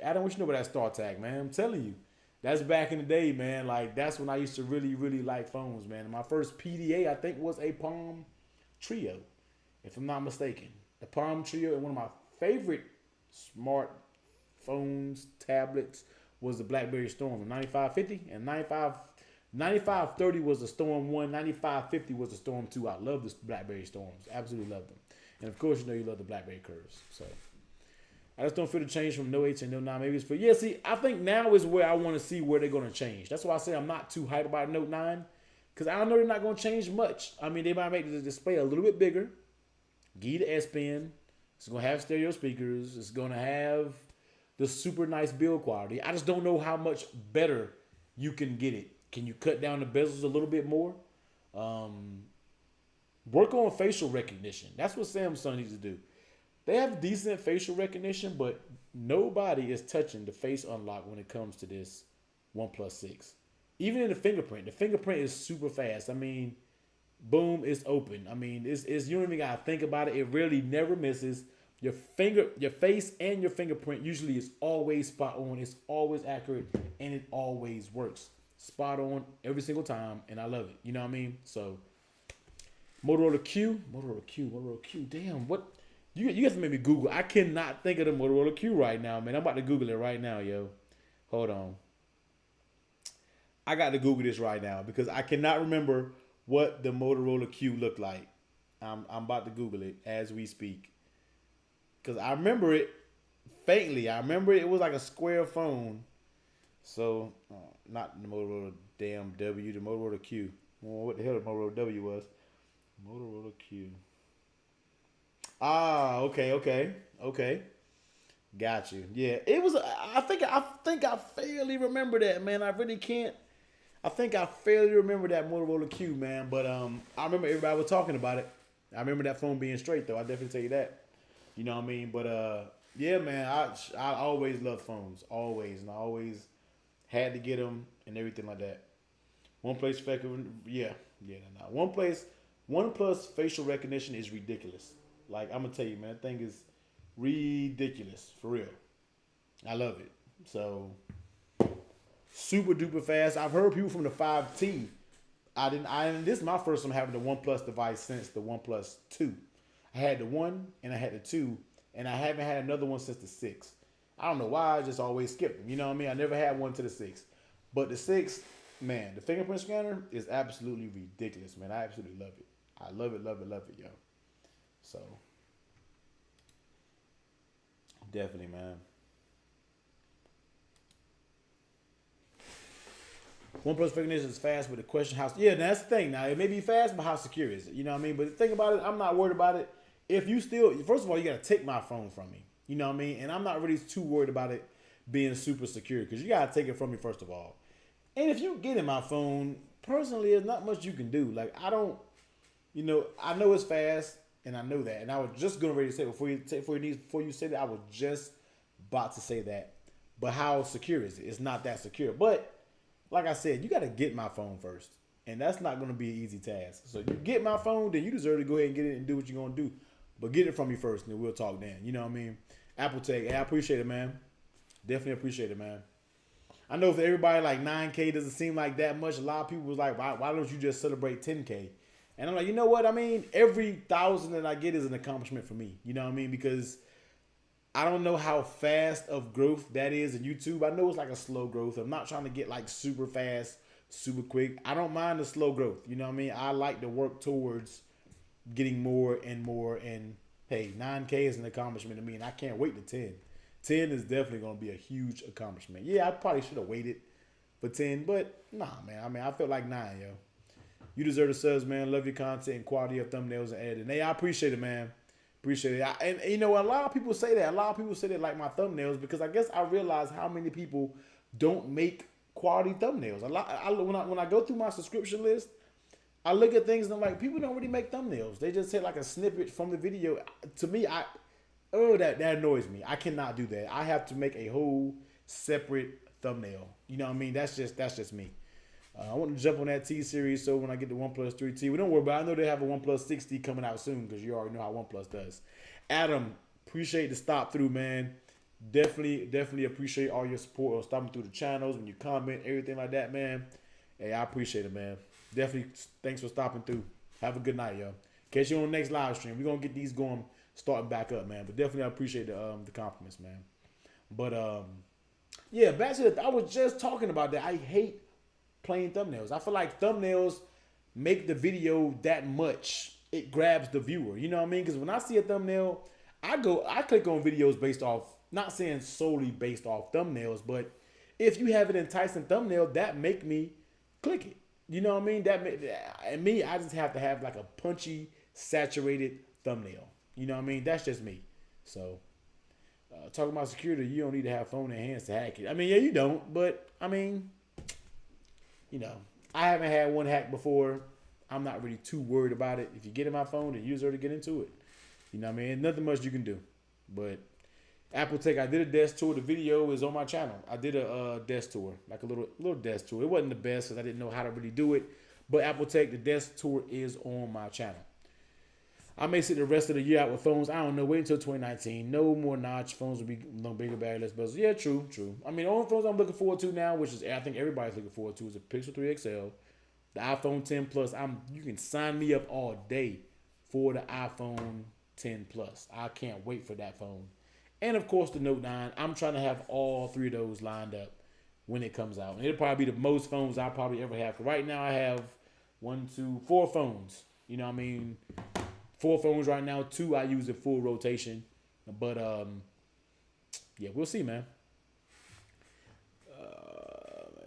Adam, what you know about that Star Tag, man? I'm telling you. That's back in the day, man. Like, that's when I used to really, really like phones, man. And my first PDA, I think, was a Palm Trio, if I'm not mistaken. The Palm Trio, and one of my favorite smart phones, tablets, was the BlackBerry Storm, the 9550 and 9530 was the Storm 1, 9550 was the Storm 2. I love the BlackBerry Storms, absolutely love them. And of course, you love the BlackBerry Curves. So I just don't feel the change from No 8 to No 9. Maybe it's for, see, I think now is where I want to see where they're going to change. That's why I say I'm not too hyped about Note 9, because I know they're not going to change much. I mean, they might make the display a little bit bigger, give you the S Pen. It's going to have stereo speakers. It's going to have the super nice build quality. I just don't know how much better you can get it. Can you cut down the bezels a little bit more? Work on facial recognition. That's what Samsung needs to do. They have decent facial recognition, but nobody is touching the face unlock when it comes to this OnePlus 6. Even in the fingerprint is super fast. I mean, boom, it's open. I mean, it's you don't even gotta think about it. It really never misses. Your face and your fingerprint usually is always spot on. It's always accurate, and it always works. Spot on every single time, and I love it. You know what I mean? So, Motorola Q. Damn, what? You have to make me Google. I cannot think of the Motorola Q right now, man. I'm about to Google it right now, yo. Hold on. I got to Google this right now because I cannot remember what the Motorola Q looked like. I'm about to Google it as we speak because I remember it faintly. I remember it was like a square phone. So not the Motorola damn W, the Motorola Q. Well, what the hell the Motorola W was? Motorola Q. Ah, okay. Got you. Yeah, it was. I think I fairly remember that, man. I really can't. I think I fairly remember that Motorola Q, man. But I remember everybody was talking about it. I remember that phone being straight though. I definitely tell you that. You know what I mean? But yeah, man. I always loved phones, always, and I always had to get them and everything like that. One place, yeah. No. One plus facial recognition is ridiculous. Like I'm gonna tell you, man, that thing is ridiculous for real. I love it. So super duper fast. I've heard people from the 5T. I didn't. This is my first time having the One Plus device since the One Plus Two. I had the one and I had the two, and I haven't had another one since the six. I don't know why. I just always skipped them. You know what I mean? I never had one to the six, but the six, man, the fingerprint scanner is absolutely ridiculous, man. I absolutely love it. I love it, yo. So definitely, man. One plus recognition is fast, but the question how yeah, that's the thing. Now it may be fast, but how secure is it? You know what I mean? But the thing about it, I'm not worried about it. If you still, first of all, you gotta take my phone from me. You know what I mean? And I'm not really too worried about it being super secure because you gotta take it from me first of all. And if you get in my phone, personally, there's not much you can do. Like I don't, I know it's fast, and I know that. And I was just going ready to say before you said that, I was just about to say that. But how secure is it? It's not that secure. But like I said, you got to get my phone first, and that's not going to be an easy task. So you get my phone, then you deserve to go ahead and get it and do what you're going to do. But get it from me first, and then we'll talk then. You know what I mean? Apple Tech, hey, I appreciate it, man. Definitely appreciate it, man. I know for everybody, like 9K doesn't seem like that much. A lot of people was like, why don't you just celebrate 10K? And I'm like, you know what? I mean, every 1,000 that I get is an accomplishment for me. You know what I mean? Because I don't know how fast of growth that is in YouTube. I know it's like a slow growth. I'm not trying to get like super fast, super quick. I don't mind the slow growth. You know what I mean? I like to work towards getting more and more. And hey, 9K is an accomplishment to me, and I can't wait to 10. 10 is definitely going to be a huge accomplishment. Yeah, I probably should have waited for 10, but nah, man. I mean, I felt like 9, yo. You deserve the subs, man. Love your content and quality of thumbnails and editing. Hey, I appreciate it, man. Appreciate it. And you know, a lot of people say that. A lot of people say they like my thumbnails because I guess I realize how many people don't make quality thumbnails. When I go through my subscription list, I look at things and I'm like, people don't really make thumbnails. They just say like a snippet from the video. To me, that annoys me. I cannot do that. I have to make a whole separate thumbnail. You know what I mean? That's just me. I want to jump on that T series so when I get the OnePlus 3T, we don't worry about it. I know they have a OnePlus 6T coming out soon because you already know how OnePlus does. Adam, appreciate the stop through, man. Definitely appreciate all your support or stopping through the channels when you comment, everything like that, man. Hey, I appreciate it, man. Definitely thanks for stopping through. Have a good night, yo. Catch you on the next live stream. We're going to get these going, starting back up, man. But definitely I appreciate the compliments, man. But, yeah, back to I was just talking about that. I hate plain thumbnails. I feel like thumbnails make the video that much. It grabs the viewer. You know what I mean? Because when I see a thumbnail, I click on videos based off, not saying solely based off thumbnails, but if you have an enticing thumbnail, that make me click it. You know what I mean? And me, I just have to have like a punchy, saturated thumbnail. You know what I mean? That's just me. So, talking about security, you don't need to have phone in hands to hack it. I mean, yeah, you don't, but I mean, you know, I haven't had one hack before. I'm not really too worried about it. If you get in my phone, then use her to get into it. You know what I mean? Nothing much you can do. But Apple Tech, I did a desk tour. The video is on my channel. I did a desk tour, like a little desk tour. It wasn't the best because I didn't know how to really do it. But Apple Tech, the desk tour is on my channel. I may sit the rest of the year out with phones. I don't know. Wait until 2019. No more notch. Phones will be no bigger, better, less bezels. Yeah, true. I mean, the only phones I'm looking forward to now, which is I think everybody's looking forward to, is the Pixel 3 XL, the iPhone 10 Plus. You can sign me up all day for the iPhone 10 Plus. I can't wait for that phone. And of course, the Note 9. I'm trying to have all three of those lined up when it comes out. And it'll probably be the most phones I probably ever have. Right now, I have 4 phones. You know what I mean? 4 phones right now. 2 I use in full rotation. But yeah, we'll see, man.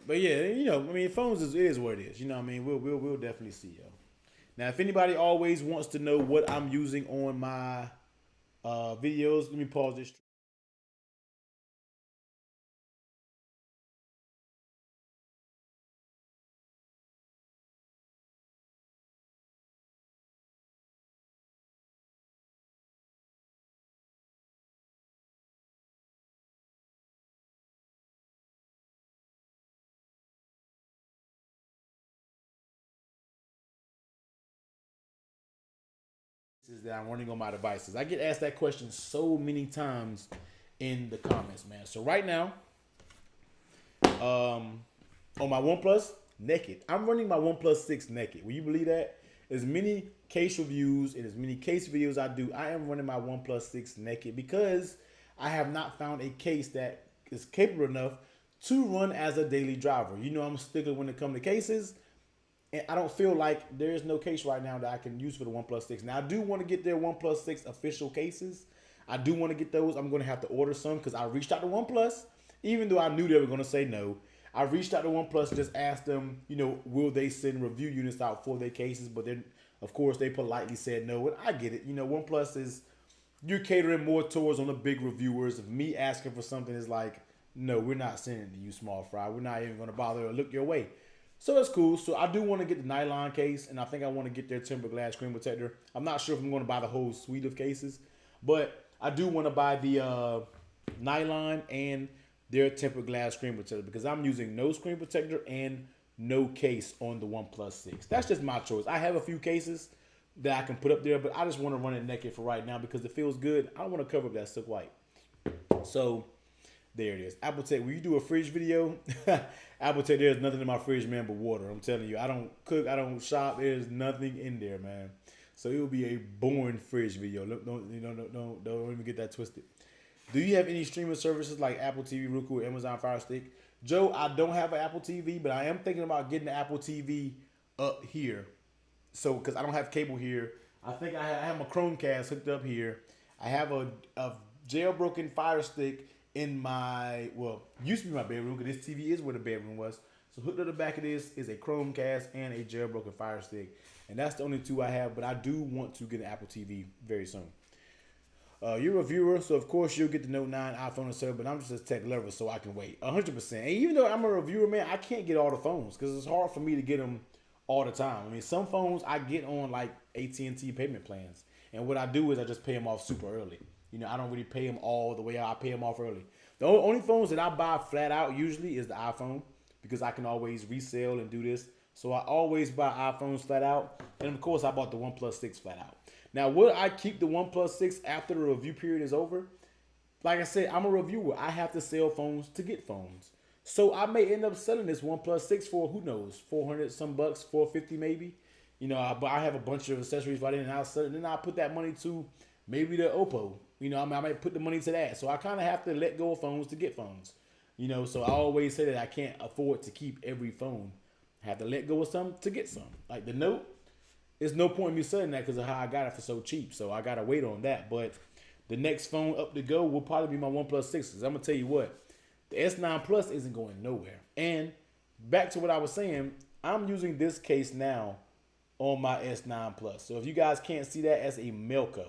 But yeah, I mean, phones is what it is. You know what I mean? We'll definitely see, yo. Now, if anybody always wants to know what I'm using on my videos, let me pause this. That I'm running on my devices. I get asked that question so many times in the comments, man. So right now, on my OnePlus, naked. I'm running my OnePlus 6 naked. Will you believe that? As many case reviews and as many case videos I do, I am running my OnePlus 6 naked because I have not found a case that is capable enough to run as a daily driver. You know I'm a stickler when it comes to cases. And I don't feel like there is no case right now that I can use for the OnePlus 6. Now, I do want to get their OnePlus 6 official cases. I do want to get those. I'm going to have to order some because I reached out to OnePlus, even though I knew they were going to say no. I reached out to OnePlus and just asked them, will they send review units out for their cases? But then, of course, they politely said no. And I get it. OnePlus is, you're catering more towards on the big reviewers. If me asking for something is like, no, we're not sending it to you, small fry. We're not even going to bother or look your way. So that's cool. So I do want to get the nylon case, and I think I want to get their tempered glass screen protector. I'm not sure if I'm going to buy the whole suite of cases, but I do want to buy the nylon and their tempered glass screen protector because I'm using no screen protector and no case on the OnePlus 6. That's just my choice. I have a few cases that I can put up there, but I just want to run it naked for right now because it feels good. I don't want to cover up that silk white. So there it is. Apple Tech, when you do a fridge video, Apple Tech, there's nothing in my fridge, man, but water. I'm telling you, I don't cook, I don't shop. There's nothing in there, man. So it will be a boring fridge video. Don't even get that twisted. Do you have any streaming services like Apple TV, Roku, Amazon Fire Stick? Joe, I don't have an Apple TV, but I am thinking about getting the Apple TV up here. So, because I don't have cable here, I think I have my Chromecast hooked up here. I have a jailbroken Fire Stick in my, used to be my bedroom because this TV is where the bedroom was. So hooked to the back of this is a Chromecast and a jailbroken Fire Stick. And that's the only 2 I have, but I do want to get an Apple TV very soon. You're a viewer, so of course you'll get the Note 9, iPhone, and 7, but I'm just a tech lover, so I can wait. 100%. And even though I'm a reviewer, man, I can't get all the phones because it's hard for me to get them all the time. I mean, some phones I get on like AT&T payment plans. And what I do is I just pay them off super early. I don't really pay them all the way out. I pay them off early. The only phones that I buy flat out usually is the iPhone because I can always resell and do this. So I always buy iPhones flat out. And of course, I bought the OnePlus 6 flat out. Now, will I keep the OnePlus 6 after the review period is over? Like I said, I'm a reviewer. I have to sell phones to get phones. So I may end up selling this OnePlus 6 for, who knows, 400 some bucks, 450 maybe. But I have a bunch of accessories right in and I'll sell it. And then I'll put that money to maybe the Oppo. I might put the money to that. So I kind of have to let go of phones to get phones. So I always say that I can't afford to keep every phone. I have to let go of some to get some. Like the Note, there's no point in me selling that because of how I got it for so cheap. So I got to wait on that. But the next phone up to go will probably be my OnePlus 6. Because I'm going to tell you what, the S9 Plus isn't going nowhere. And back to what I was saying, I'm using this case now on my S9 Plus. So if you guys can't see that, as a Melco.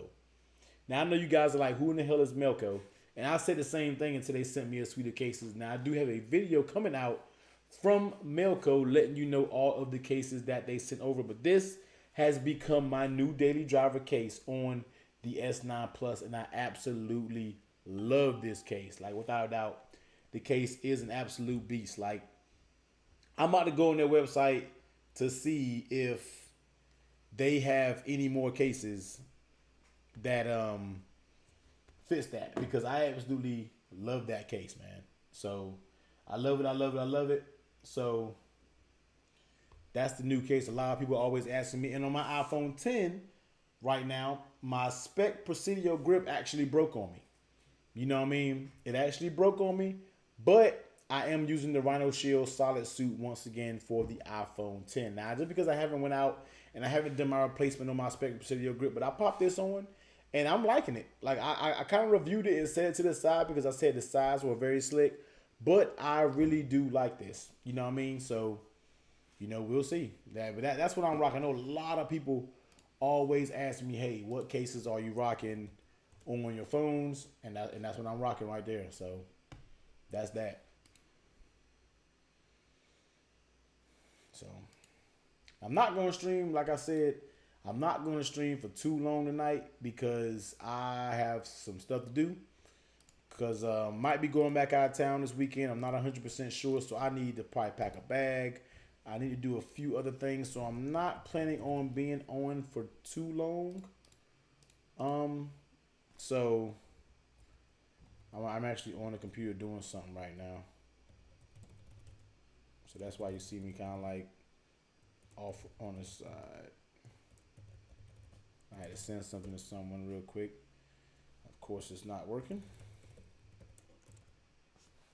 Now, I know you guys are like, who in the hell is Melco? And I said the same thing until they sent me a suite of cases. Now, I do have a video coming out from Melco letting you know all of the cases that they sent over. But this has become my new daily driver case on the S9 Plus. And I absolutely love this case. Like, without a doubt, the case is an absolute beast. Like, I'm about to go on their website to see if they have any more cases that fits that, because I absolutely love that case, man. So I love it, I love it, I love it. So that's the new case. A lot of people are always asking me. And on my iPhone 10 right now, my Spec Presidio grip actually broke on me. You know what I mean? It actually broke on me, but I am using the Rhino Shield Solid Suit once again for the iPhone 10. Now, just because I haven't went out and I haven't done my replacement on my Spectrum Presidio grip, but I popped this on and I'm liking it. Like I kind of reviewed it and set it to the side because I said the sides were very slick, but I really do like this. You know what I mean? So, we'll see. That's what I'm rocking. I know a lot of people always ask me, hey, what cases are you rocking on your phones? And that's what I'm rocking right there. So that's that. So I'm not going to stream, like I said, I'm not going to stream for too long tonight because I have some stuff to do. Because might be going back out of town this weekend. I'm not 100% sure, so I need to probably pack a bag. I need to do a few other things, so I'm not planning on being on for too long. So I'm actually on the computer doing something right now. So that's why you see me kind of like off on the side. I had to send something to someone real quick. Of course, it's not working.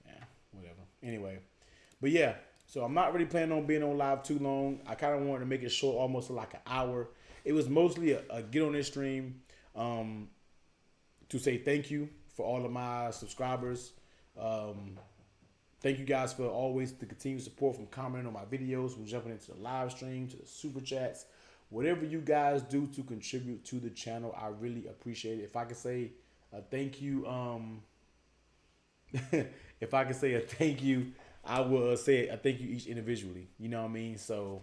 Yeah, whatever. Anyway, but yeah, so I'm not really planning on being on live too long. I kind of wanted to make it short, almost like an hour. It was mostly a get on this stream to say thank you for all of my subscribers. Thank you guys for always the continued support from commenting on my videos, from jumping into the live stream, to the super chats. Whatever you guys do to contribute to the channel, I really appreciate it. If I could say a thank you, if I could say a thank you, I will say a thank you each individually. You know what I mean? So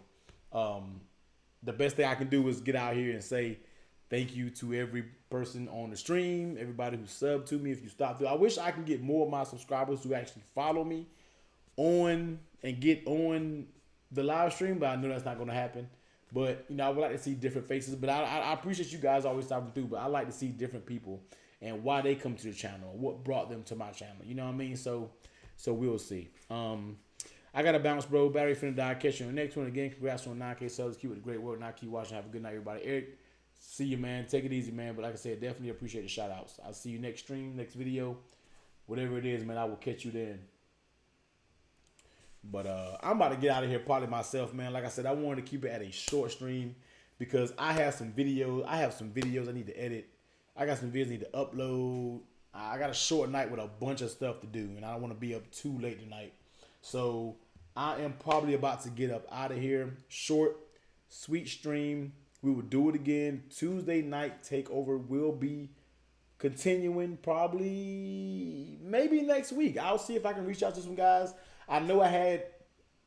the best thing I can do is get out here and say thank you to every person on the stream, everybody who subbed to me. If you stop through, I wish I could get more of my subscribers who actually follow me on and get on the live stream, but I know that's not going to happen. But I would like to see different faces. But I appreciate you guys always stopping through. But I like to see different people and why they come to the channel, what brought them to my channel. You know what I mean? So we'll see. I got to bounce, bro. Battery finna die. Catch you on the next one. Again, congrats on 9K subs. Keep it the great work. Now keep watching. Have a good night, everybody. Eric, see you, man. Take it easy, man. But like I said, definitely appreciate the shout outs. I'll see you next stream, next video. Whatever it is, man, I will catch you then. But I'm about to get out of here probably myself, man. Like I said, I wanted to keep it at a short stream because I have some videos. I need to edit. I got some videos I need to upload. I got a short night with a bunch of stuff to do, and I don't want to be up too late tonight. So I am probably about to get up out of here. Short, sweet stream. We will do it again. Tuesday night takeover will be continuing probably maybe next week. I'll see if I can reach out to some guys. I know I had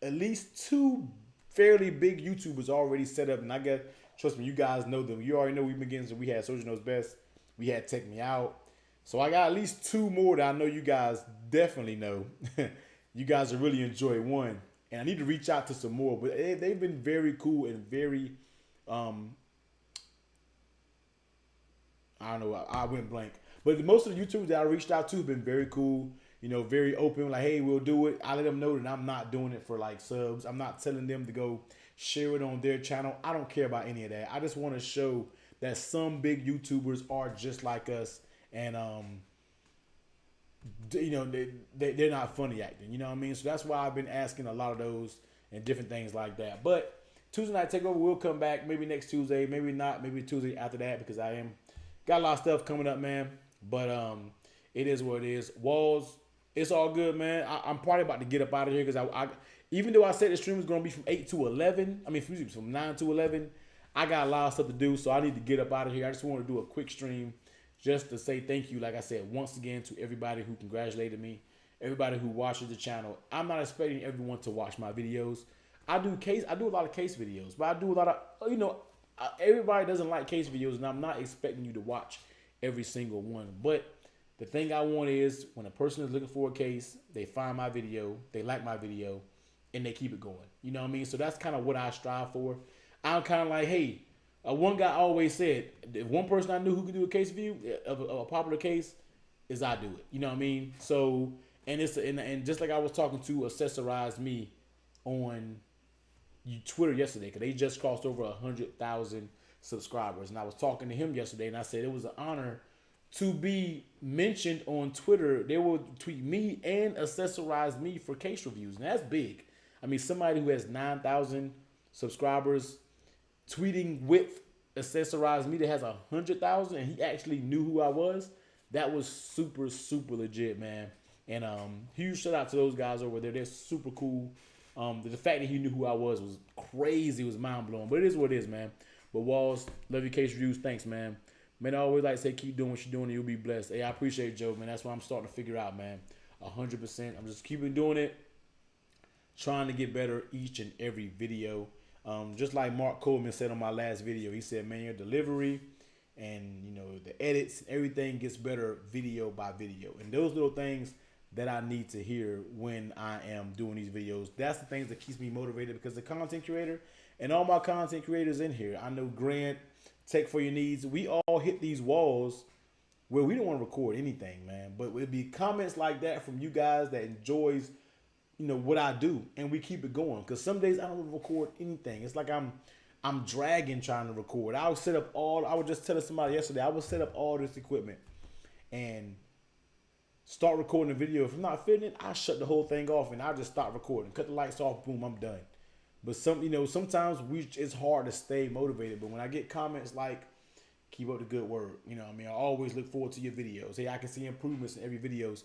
at least 2 fairly big YouTubers already set up, and I guess, trust me, you guys know them. You already know we've been getting, so we had Soldier Knows Best. We had Take Me Out. So I got at least 2 more that I know you guys definitely know. You guys will really enjoy one. And I need to reach out to some more. But they've been very cool and very, I don't know, I went blank. But most of the YouTubers that I reached out to have been very cool. Very open, like, hey, we'll do it. I let them know that I'm not doing it for like subs. I'm not telling them to go share it on their channel. I don't care about any of that. I just want to show that some big YouTubers are just like us, and they're not funny acting. You know what I mean? So that's why I've been asking a lot of those and different things like that. But Tuesday night takeover will come back maybe next Tuesday, maybe not, maybe Tuesday after that, because I got a lot of stuff coming up, man. But it is what it is. Walls. It's all good, man. I'm probably about to get up out of here because I even though I said the stream was going to be from 8 to 11, from 9 to 11, I got a lot of stuff to do, so I need to get up out of here. I just want to do a quick stream just to say thank you, like I said, once again to everybody who congratulated me, everybody who watches the channel. I'm not expecting everyone to watch my videos. I do a lot of case videos, but I do a lot of, everybody doesn't like case videos, and I'm not expecting you to watch every single one, but the thing I want is when a person is looking for a case, they find my video, they like my video, and they keep it going. You know what I mean? So that's kind of what I strive for. I'm kind of like, hey, one guy always said, if one person I knew who could do a case review of a popular case, is I do it. You know what I mean? So, and just like I was talking to Accessorize Me on Twitter yesterday, because they just crossed over 100,000 subscribers, and I was talking to him yesterday, and I said it was an honor to be mentioned on Twitter. They will tweet me and accessorize me for case reviews, and that's big. I mean, somebody who has 9,000 subscribers tweeting with accessorize me that has 100,000, and he actually knew who I was. That was super super legit, man. And huge shout out to those guys over there. They're super cool. The fact that he knew who I was crazy. It was mind blowing. But it is what it is, man. But Walls, love your case reviews. Thanks, man. Man, I always like to say, keep doing what you're doing and you'll be blessed. Hey, I appreciate it, Joe, man. That's what I'm starting to figure out, man. 100%. I'm just keeping doing it, trying to get better each and every video. Just like Mark Coleman said on my last video, he said, man, your delivery and, you know, the edits, everything gets better video by video. And those little things that I need to hear when I am doing these videos, that's the things that keeps me motivated, because the content creator and all my content creators in here, I know Grant, Tech for Your Needs, we all hit these walls where we don't want to record anything, man. But it'd be comments like that from you guys that enjoys, you know, what I do, and we keep it going. Because some days I don't record anything. It's like I'm dragging trying to record. I was just telling somebody yesterday, I would set up all this equipment and start recording a video. If I'm not fitting it, I shut the whole thing off and I just stop recording. Cut the lights off, boom, I'm done. But sometimes it's hard to stay motivated. But when I get comments like, keep up the good work, you know what I mean? I always look forward to your videos. Hey, I can see improvements in every videos.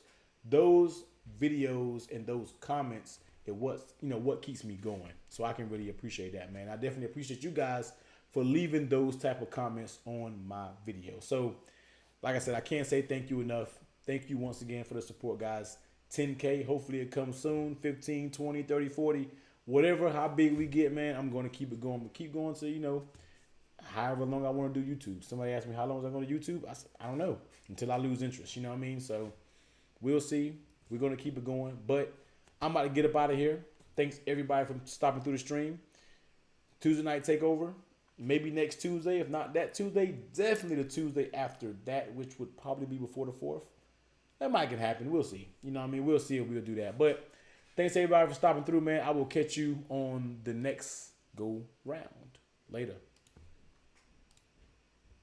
Those videos and those comments is what keeps me going. So I can really appreciate that, man. I definitely appreciate you guys for leaving those type of comments on my video. So like I said, I can't say thank you enough. Thank you once again for the support, guys. 10K, hopefully it comes soon. 15, 20, 30, 40, whatever, how big we get, man, I'm going to keep it going. But keep going to, you know, however long I want to do YouTube. Somebody asked me how long was I going to YouTube. I said, I don't know, until I lose interest. You know what I mean? So we'll see. We're going to keep it going. But I'm about to get up out of here. Thanks, everybody, for stopping through the stream. Tuesday night takeover. Maybe next Tuesday. If not that Tuesday, definitely the Tuesday after that, which would probably be before the 4th. That might can happen. We'll see. You know what I mean? We'll see if we'll do that. But thanks, everybody, for stopping through, man. I will catch you on the next go round. Later.